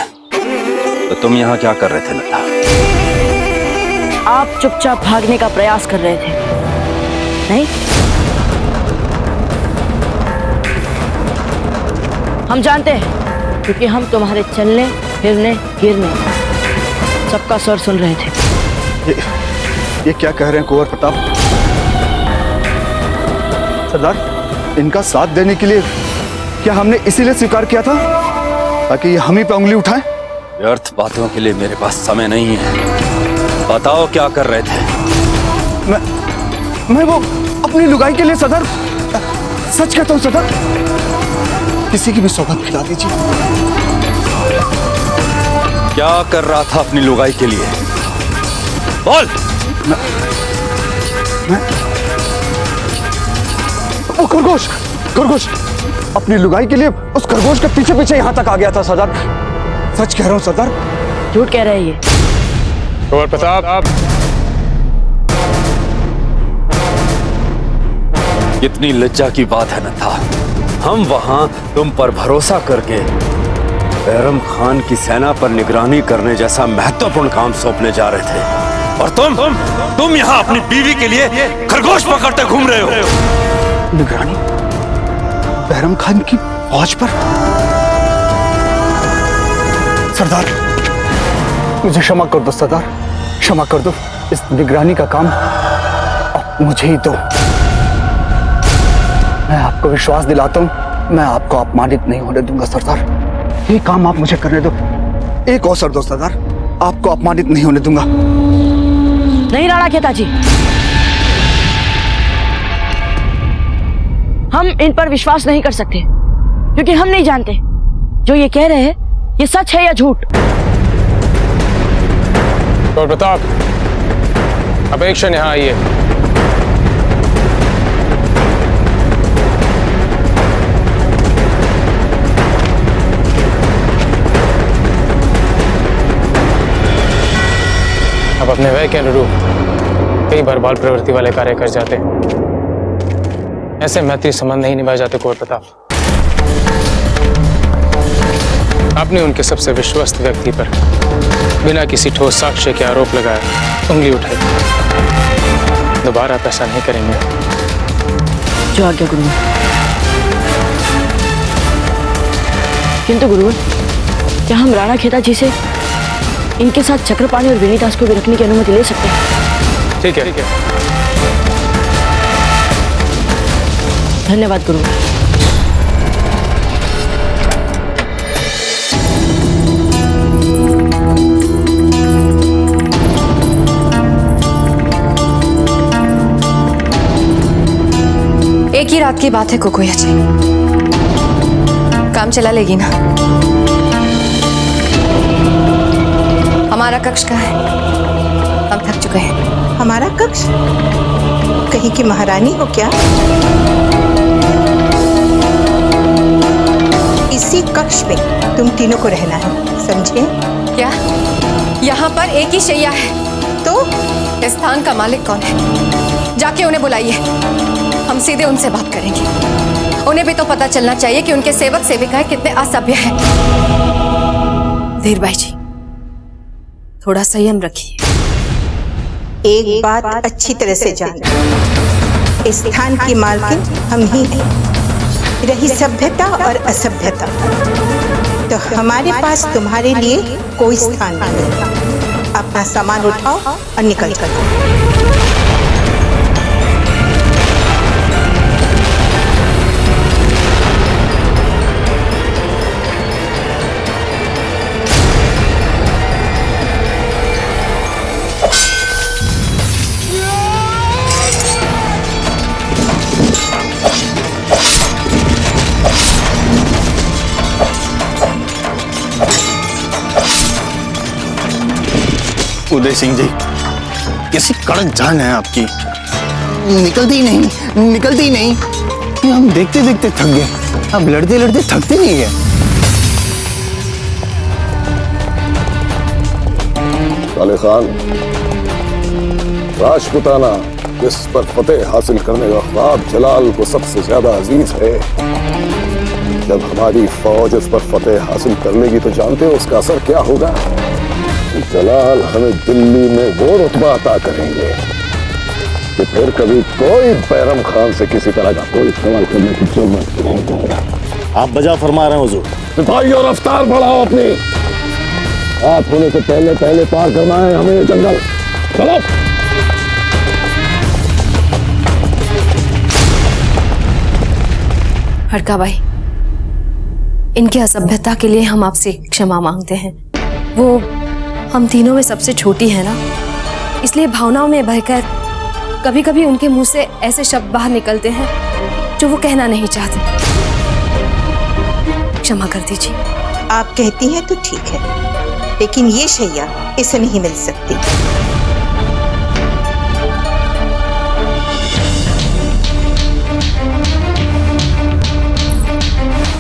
तो तुम यहां क्या कर रहे थे नत्था? आप चुपचाप भागने का प्रयास कर रहे थे, नहीं? हम जानते हैं, क्योंकि हम तुम्हारे चलने फिरने गिरने सबका स्वर सुन रहे थे। ये क्या कह रहे हैं कुंवर प्रताप? सरदार, इनका साथ देने के लिए क्या हमने इसीलिए स्वीकार किया था ताकि हम ही पे उंगली उठाएं? व्यर्थ बातों के लिए मेरे पास समय नहीं है। बताओ क्या कर रहे थे? मैं वो अपनी लुगाई के लिए सरदार, सच कहता हूं सरदार, किसी की भी सौगात खिला दीजिए। क्या कर रहा था अपनी लुगाई के लिए? बोल। मैं वो खरगोश अपनी लुगाई के लिए उस खरगोश के पीछे पीछे यहां तक आ गया था सरदार। सच कह रहा हूं सरदार। झूठ कह रहे हैं ये। कुंवर प्रताप, कितनी लज्जा की बात है नत्था। हम वहां तुम पर भरोसा करके बैरम खान की सेना पर निगरानी करने जैसा महत्वपूर्ण काम सौंपने जा रहे थे और तुम यहां अपनी बीवी के लिए खरगोश पकड़ते घूम रहे हो। निगरानी बैरम खान की फौज पर? सरदार, मुझे क्षमा कर दो सरदार, क्षमा कर दो। इस निगरानी का काम अब मुझे ही दो। मैं आपको विश्वास दिलाता हूं, मैं आपको अपमानित नहीं होने दूंगा सरदार। ये काम आप मुझे करने दो, एक अवसर दो सरदार, आपको अपमानित नहीं होने दूंगा। नहीं राणा खेता जी, हम इन पर विश्वास नहीं कर सकते, क्योंकि हम नहीं जानते जो ये कह रहे हैं ये सच है या झूठ? और प्रताप, अब एक क्षण यहाँ आइए। अब अपने वय के अनुरूप कई बार बाल प्रवृत्ति वाले कार्य कर जाते हैं। ऐसे मैत्री संबंध नहीं निभाए जाते कुंवर प्रताप। आपने उनके सबसे विश्वस्त व्यक्ति पर बिना किसी ठोस साक्ष्य के आरोप लगाया, उंगली उठाई। दोबारा आप ऐसा नहीं करेंगे। जो आज्ञा गुरुवर। किंतु गुरुवर, क्या हम राणा खेता जी से इनके साथ चक्रपाणी और विनीदास को भी रखने की अनुमति ले सकते हैं? ठीक है, ठीक है। धन्यवाद गुरुवर। एक ही रात की बात है कुकुया जी, काम चला लेगी ना? हमारा कक्ष कहाँ है? हम थक चुके हैं। हमारा कक्ष? कहीं की महारानी हो क्या? इसी कक्ष में तुम तीनों को रहना है, समझे? क्या यहाँ पर एक ही शैया है? तो इस स्थान का मालिक कौन है? जाके उन्हें बुलाइए, हम सीधे उनसे बात करेंगे। उन्हें भी तो पता चलना चाहिए कि उनके सेवक सेविकाएं कितने असभ्य हैं। धीरबाई जी, थोड़ा संयम रखिए। एक बात अच्छी तरह से जान, इस स्थान की मालकिन हम ही हैं। रही सभ्यता और असभ्यता, तो हमारे पास तुम्हारे लिए कोई स्थान नहीं। अपना सामान उठाओ और निकल जाओ। उदय सिंह जी, कैसी कड़क जान है आपकी, निकलती नहीं। ये हम देखते देखते थक गए, अब लड़ते लड़ते थकते नहीं है। साले खान, राजपुताना जिस पर फतेह हासिल करने का ख्वाब जलाल को सबसे ज्यादा अजीज है, जब हमारी फौज उस पर फतेह हासिल कर लेगी तो जानते हो उसका असर क्या होगा? जलाल हमें दिल्ली में वो रुतबा अता करेंगे कि फिर कभी कोई बैरम खान से किसी तरह का कोई सवाल करने की जरूरत नहीं पड़ेगा। आप बजा फरमा रहे हैं हुजूर। सिपाही और रफ्तार बढ़ाओ अपनी, रात होने से पहले पहले पार करना है हमें ये जंगल। चलो। हड़काबाई, इनकी असभ्यता के लिए हम आपसे क्षमा मांगते हैं। वो हम तीनों में सबसे छोटी है ना, इसलिए भावनाओं में बहकर कभी कभी उनके मुंह से ऐसे शब्द बाहर निकलते हैं जो वो कहना नहीं चाहते। क्षमा कर दीजिए। आप कहती हैं तो ठीक है, लेकिन ये शैया इसे नहीं मिल सकती।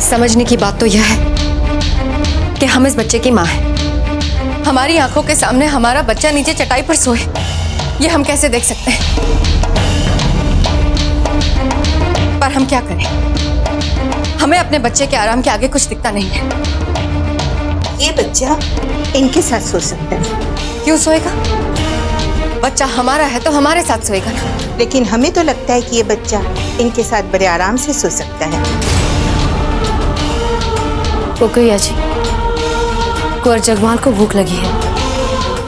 समझने की बात तो यह है कि हम इस बच्चे की माँ हैं। हमारी आंखों के सामने हमारा बच्चा नीचे चटाई पर सोए, ये हम कैसे देख सकते हैं? पर हम क्या करें, हमें अपने बच्चे के आराम के आगे कुछ दिखता नहीं है। ये बच्चा इनके साथ सो सकता है। क्यों सोएगा? बच्चा हमारा है तो हमारे साथ सोएगा ना। लेकिन हमें तो लगता है कि ये बच्चा इनके साथ बड़े आराम से सो सकता है। कुकुया जी, कुंवर जगमाल को भूख लगी है,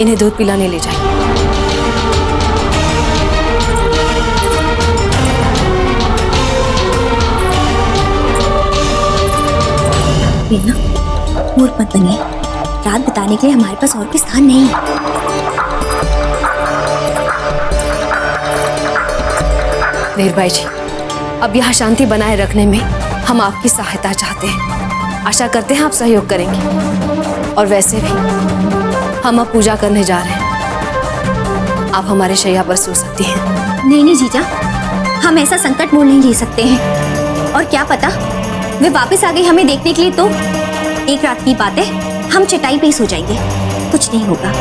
इन्हें दूध पिलाने ले जाइए। मीना, मूर्ख मत बनिए। रात बिताने के लिए हमारे पास और कोई स्थान नहीं है। धीरबाई जी, अब यहाँ शांति बनाए रखने में हम आपकी सहायता चाहते हैं। आशा करते हैं आप सहयोग करेंगे। और वैसे भी हम अब पूजा करने जा रहे हैं, आप हमारे शैया पर सो सकती हैं। नहीं जीजा, हम ऐसा संकट मोल नहीं ले सकते हैं। और क्या पता वे वापस आ गई हमें देखने के लिए तो। एक रात की बात है, हम चटाई पे ही सो जाएंगे, कुछ नहीं होगा।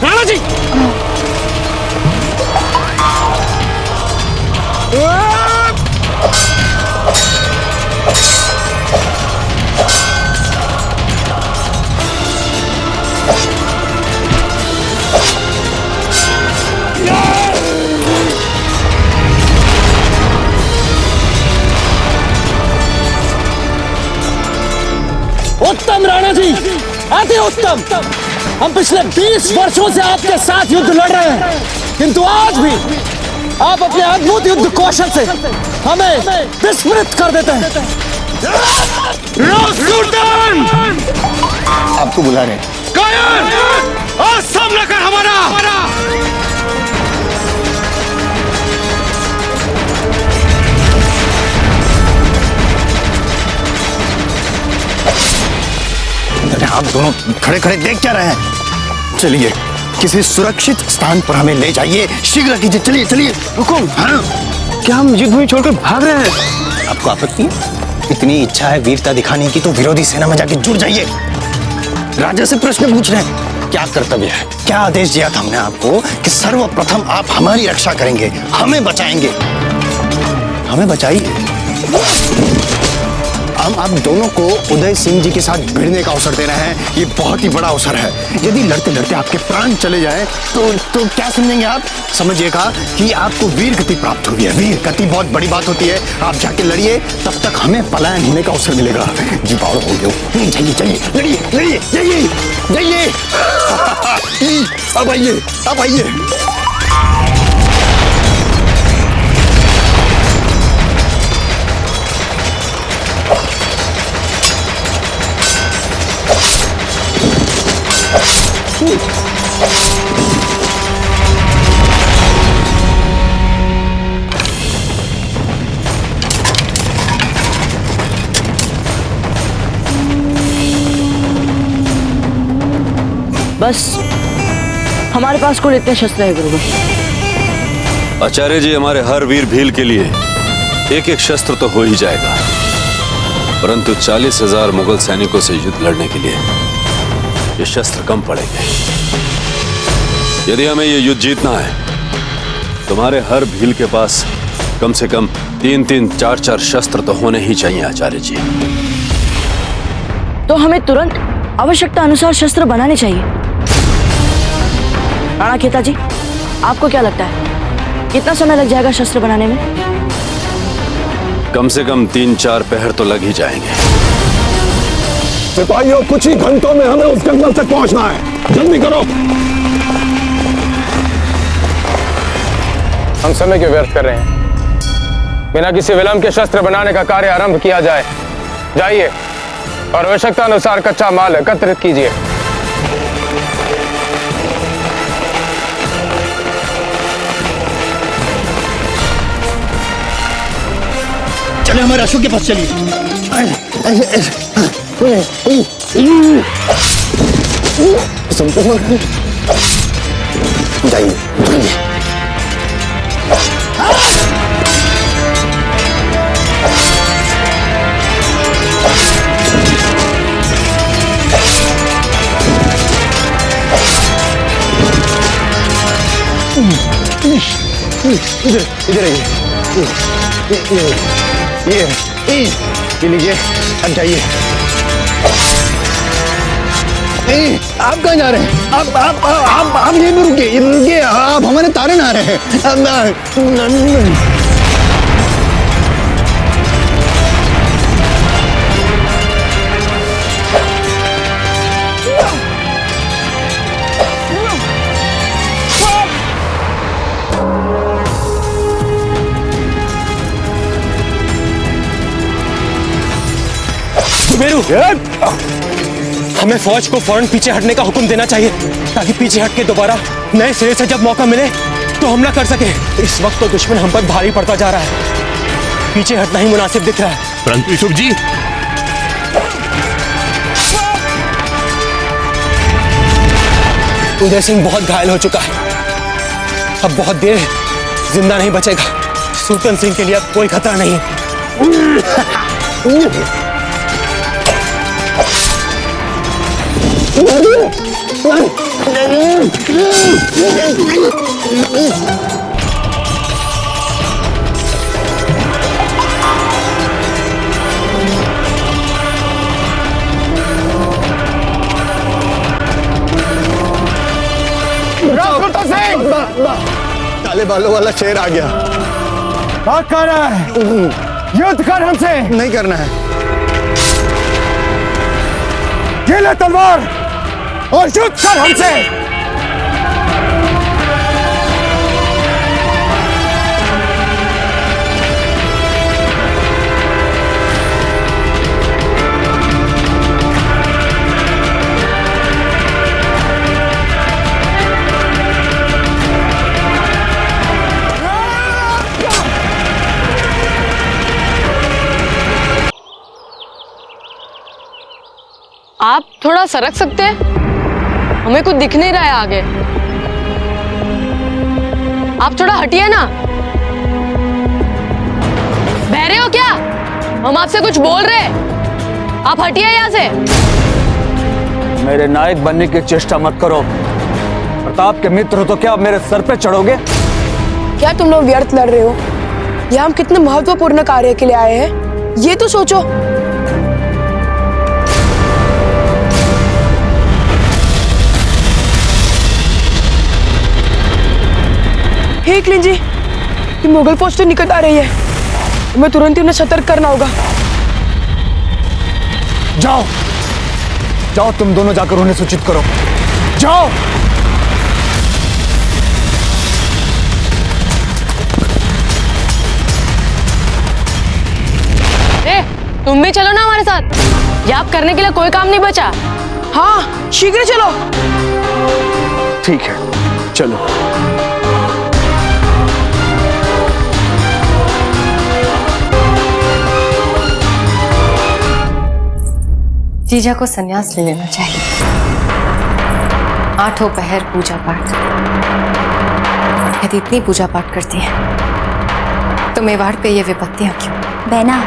राणा जी! उत्तम राणा जी, अति उत्तम। हम पिछले 20 वर्षों से आपके साथ युद्ध लड़ रहे हैं, किंतु आज भी आप अपने अद्भुत युद्ध कौशल से हमें विस्मृत कर देते हैं। सुल्तान! आपको बुला रहे हैं। कायर! आज सामना कर हमारा! आप दोनों खड़े खड़े देख क्या रहे हैं? चलिए किसी सुरक्षित स्थान पर हमें ले जाइए, शीघ्र कीजिए। चलिए चलिए। हुकुम। हाँ? क्या हम युद्ध में छोड़कर भाग रहे हैं? आपको आपत्ति है? इतनी इच्छा है वीरता दिखाने की तो विरोधी सेना में जाके जुड़ जाइए। राजा से प्रश्न पूछ रहे हैं, क्या कर्तव्य है? क्या आदेश दिया था हमने आपको कि सर्वप्रथम आप हमारी रक्षा करेंगे, हमें बचाएंगे? हमें बचाइए। हम आप दोनों को उदय सिंह जी के साथ भिड़ने का अवसर दे रहे हैं। ये बहुत ही बड़ा अवसर है। यदि लड़ते लड़ते आपके प्राण चले जाए तो क्या समझेंगे आप? समझिएगा कि आपको वीर गति प्राप्त हुई है। वीर गति बहुत बड़ी बात होती है। आप जाके लड़िए, तब तक हमें पलायन होने का अवसर मिलेगा। जी पावर हो गया। जाइए जाइए, लड़िए लड़िए, जाइए जाइए। अब आइए, अब आइए। बस हमारे पास कुल इतने शस्त्र है गुरुवर। आचार्य जी, हमारे हर वीर भील के लिए एक एक शस्त्र तो हो ही जाएगा, परंतु 40,000 मुगल सैनिकों से युद्ध लड़ने के लिए ये शस्त्र कम पड़ेंगे। यदि हमें ये युद्ध जीतना है, तुम्हारे हर भील के पास कम से कम 3-3, 4-4 शस्त्र तो होने ही चाहिए आचार्य जी। तो हमें तुरंत आवश्यकता अनुसार शस्त्र बनाने चाहिए। राणा खेता जी, आपको क्या लगता है कितना समय लग जाएगा शस्त्र बनाने में? कम से कम 3-4 पहर तो लग ही जाएंगे। सिपाहियों, कुछ ही घंटों में हमें उस जंगल तक पहुंचना है। जल्दी करो। हम समय क्यों व्यर्थ कर रहे हैं? बिना किसी विलंब के शस्त्र बनाने का कार्य आरंभ किया जाए। जाइए और आवश्यकता अनुसार कच्चा माल एकत्रित कीजिए। चले हमारे अशोक के पास चलिए। जाइए जाइए। इधर आइए। ये लीजिए, अब जाइए। आप कहाँ जा रहे हैं? आप यहीं पर रुकिए, आप हमारे तारे ना आ रहे हैं। हमें फौज को फौरन पीछे हटने का हुक्म देना चाहिए ताकि पीछे हट के दोबारा नए सिरे से जब मौका मिले तो हमला कर सके। इस वक्त तो दुश्मन हम पर भारी पड़ता जा रहा है, पीछे हटना ही मुनासिब दिख रहा है। परंतु यूसुफ जी, उदय सिंह बहुत घायल हो चुका है, अब बहुत देर जिंदा नहीं बचेगा। सुल्तान सिंह के लिए अब कोई खतरा नहीं है। काले बालों वाला शेर आ गया। बात कर रहा है, युद्ध कर हमसे। नहीं करना है। ये ले तलवार और युद्ध कर हमसे। आप थोड़ा सरक सकते हैं, हमें कुछ दिख नहीं रहा है आगे। आप थोड़ा हटिए ना। बहरे हो क्या? हम आपसे कुछ बोल रहे हैं, आप हटिए यहाँ से। मेरे नायक बनने की चेष्टा मत करो। प्रताप के मित्र हो तो क्या मेरे सर पे चढ़ोगे? क्या तुम लोग व्यर्थ लड़ रहे हो या हम कितने महत्वपूर्ण कार्य के लिए आए हैं ये तो सोचो। हे क्लिंजी, ये मुगल फौज तो निकट आ रही है, हमें तुरंत ही उन्हें सतर्क करना होगा। जाओ जाओ, तुम दोनों जाकर उन्हें सूचित करो। जाओ। तुम भी चलो ना हमारे साथ, ये आप करने के लिए कोई काम नहीं बचा। हाँ शीघ्र चलो। ठीक है चलो। जीजा को संन्यास ले लेना चाहिए। 8 पहर पूजा पाठ, यदि इतनी पूजा पाठ करती है तो मेवाड़ पे ये विपत्तियां क्यों? बहना,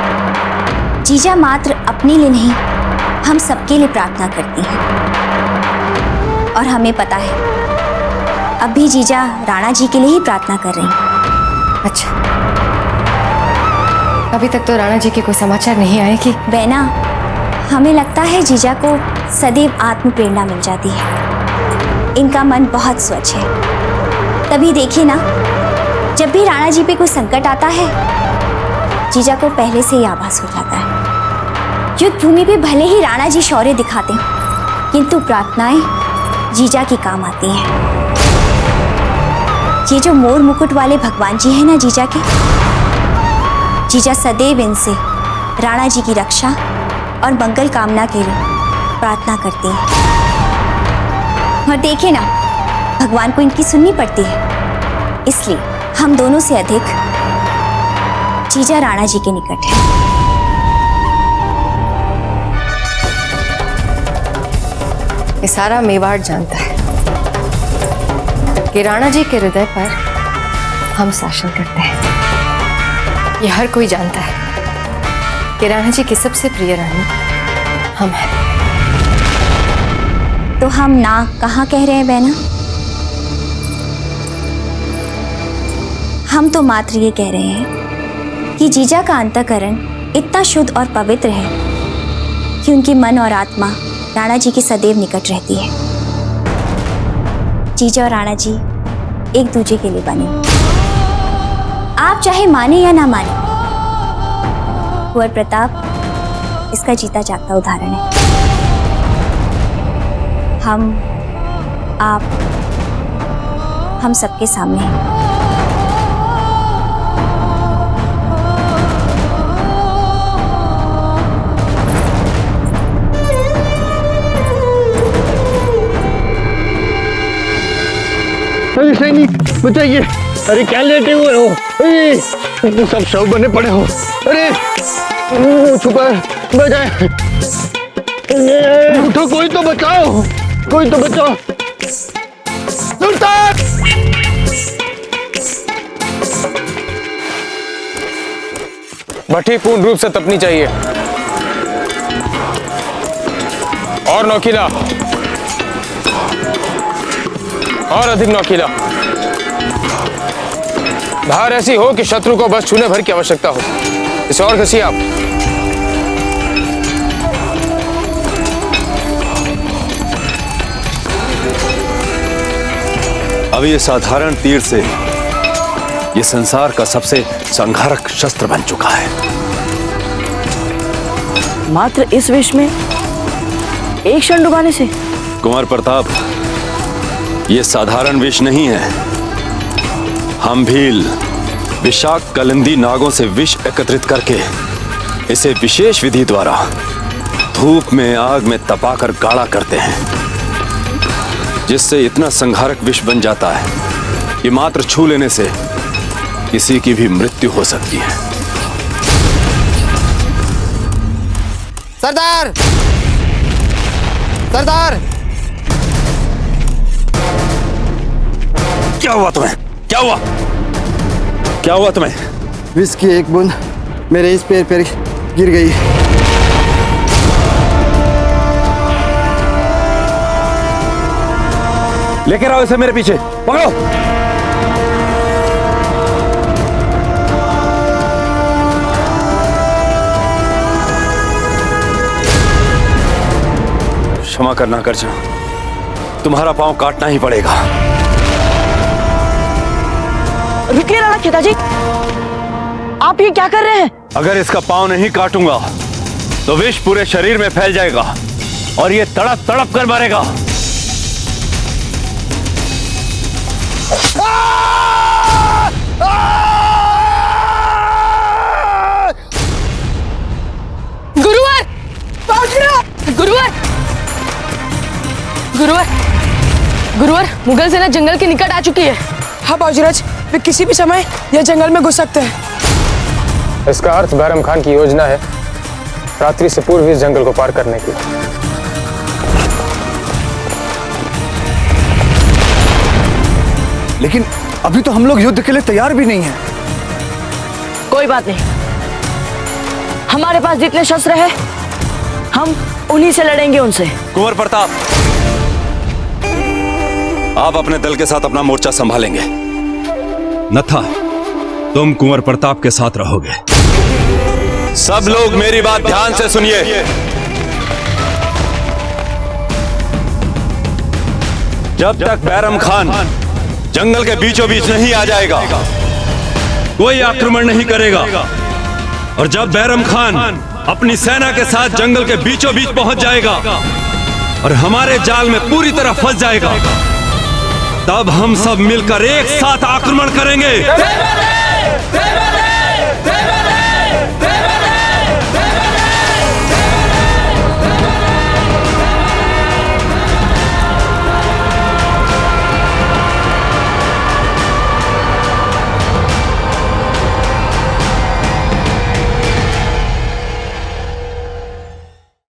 जीजा मात्र अपने लिए नहीं, हम सबके लिए प्रार्थना करती हैं। और हमें पता है अब भी जीजा राणा जी के लिए ही प्रार्थना कर रही हैं। अच्छा, अभी तक तो राणा जी के कोई समाचार नहीं आए कि? बहना, हमें लगता है जीजा को सदैव आत्म प्रेरणा मिल जाती है। इनका मन बहुत स्वच्छ है। तभी देखिए ना, जब भी राणा जी पे कोई संकट आता है जीजा को पहले से ही आभास हो जाता है। युद्ध भूमि पे भले ही राणा जी शौर्य दिखाते हैं, किंतु प्रार्थनाएं जीजा की काम आती हैं। ये जो मोर मुकुट वाले भगवान जी हैं ना जीजा के, जीजा सदैव इनसे राणा जी की रक्षा और मंगल कामना के लिए प्रार्थना करती हैं। और देखे ना, भगवान को इनकी सुननी पड़ती है। इसलिए हम दोनों से अधिक जीजा राणा जी के निकट है। ये सारा मेवाड़ जानता है कि राणा जी के हृदय पर हम शासन करते हैं। ये हर कोई जानता है कि राणा जी की सबसे प्रिय रानी हम हैं। तो हम ना कहाँ कह रहे हैं बहना? हम तो मात्र ये कह रहे हैं कि जीजा का अंतःकरण इतना शुद्ध और पवित्र है कि उनकी मन और आत्मा राणा जी के सदैव निकट रहती है। जीजा और राणा जी एक दूसरे के लिए बने। आप चाहे माने या ना माने, कुंवर प्रताप इसका जीता जागता उदाहरण है। हम सबके सामने हैं। अरे सैनिक बताइए, अरे क्या लेटे हुए हो? अरे सब शव बने पड़े हो। अरे छुपा बजाए, उठो, कोई तो बचाओ, कोई तो बचाओ। सुल्तान! भट्टी पूर्ण रूप से तपनी चाहिए और नौकीला, और अधिक नौकीला। धार ऐसी हो कि शत्रु को बस छूने भर की आवश्यकता हो। इसे और घसिए आप। अब ये साधारण तीर से ये संसार का सबसे संहारक शस्त्र बन चुका है। मात्र इस विष में एक क्षण डुबाने से? कुंवर प्रताप, ये साधारण विष नहीं है। हम भील विषाक्त कलिंदी नागों से विष एकत्रित करके इसे विशेष विधि द्वारा धूप में आग में तपाकर गाढ़ा करते हैं, जिससे इतना संहारक विष बन जाता है कि मात्र छू लेने से किसी की भी मृत्यु हो सकती है। सरदार! सरदार! क्या हुआ तुम्हें? क्या हुआ? क्या हुआ तुम्हें? विष की एक बूंद मेरे इस पैर पर गिर गई। लेकर आओ इसे मेरे पीछे, पकड़ो। क्षमा करना करजा, तुम्हारा पांव काटना ही पड़ेगा। रुकिए राणा खेताजी, आप ये क्या कर रहे हैं? अगर इसका पांव नहीं काटूंगा तो विष पूरे शरीर में फैल जाएगा और ये तड़प तड़प कर मरेगा। गुरुवर! गुरुवर! गुरुवर! गुरुवर, मुगल सेना जंगल के निकट आ चुकी है। हाँ बाजीराज, वे किसी भी समय यह जंगल में घुस सकते हैं। इसका अर्थ बैरम खान की योजना है रात्रि से पूर्व इस जंगल को पार करने की। लेकिन अभी तो हम लोग युद्ध के लिए तैयार भी नहीं हैं। कोई बात नहीं, हमारे पास जितने शस्त्र हैं हम उन्हीं से लड़ेंगे उनसे। कुंवर प्रताप, आप अपने दल के साथ अपना मोर्चा संभालेंगे। नथा, तुम कुंवर प्रताप के साथ रहोगे। सब लोग मेरी बात ध्यान से सुनिए। जब तक बैरम खान जंगल के बीचों बीच नहीं आ जाएगा, कोई आक्रमण नहीं करेगा। और जब बैरम खान अपनी सेना के साथ जंगल के बीचों बीच पहुंच जाएगा और हमारे जाल में पूरी तरह फंस जाएगा, तब हम सब मिलकर एक साथ आक्रमण करेंगे।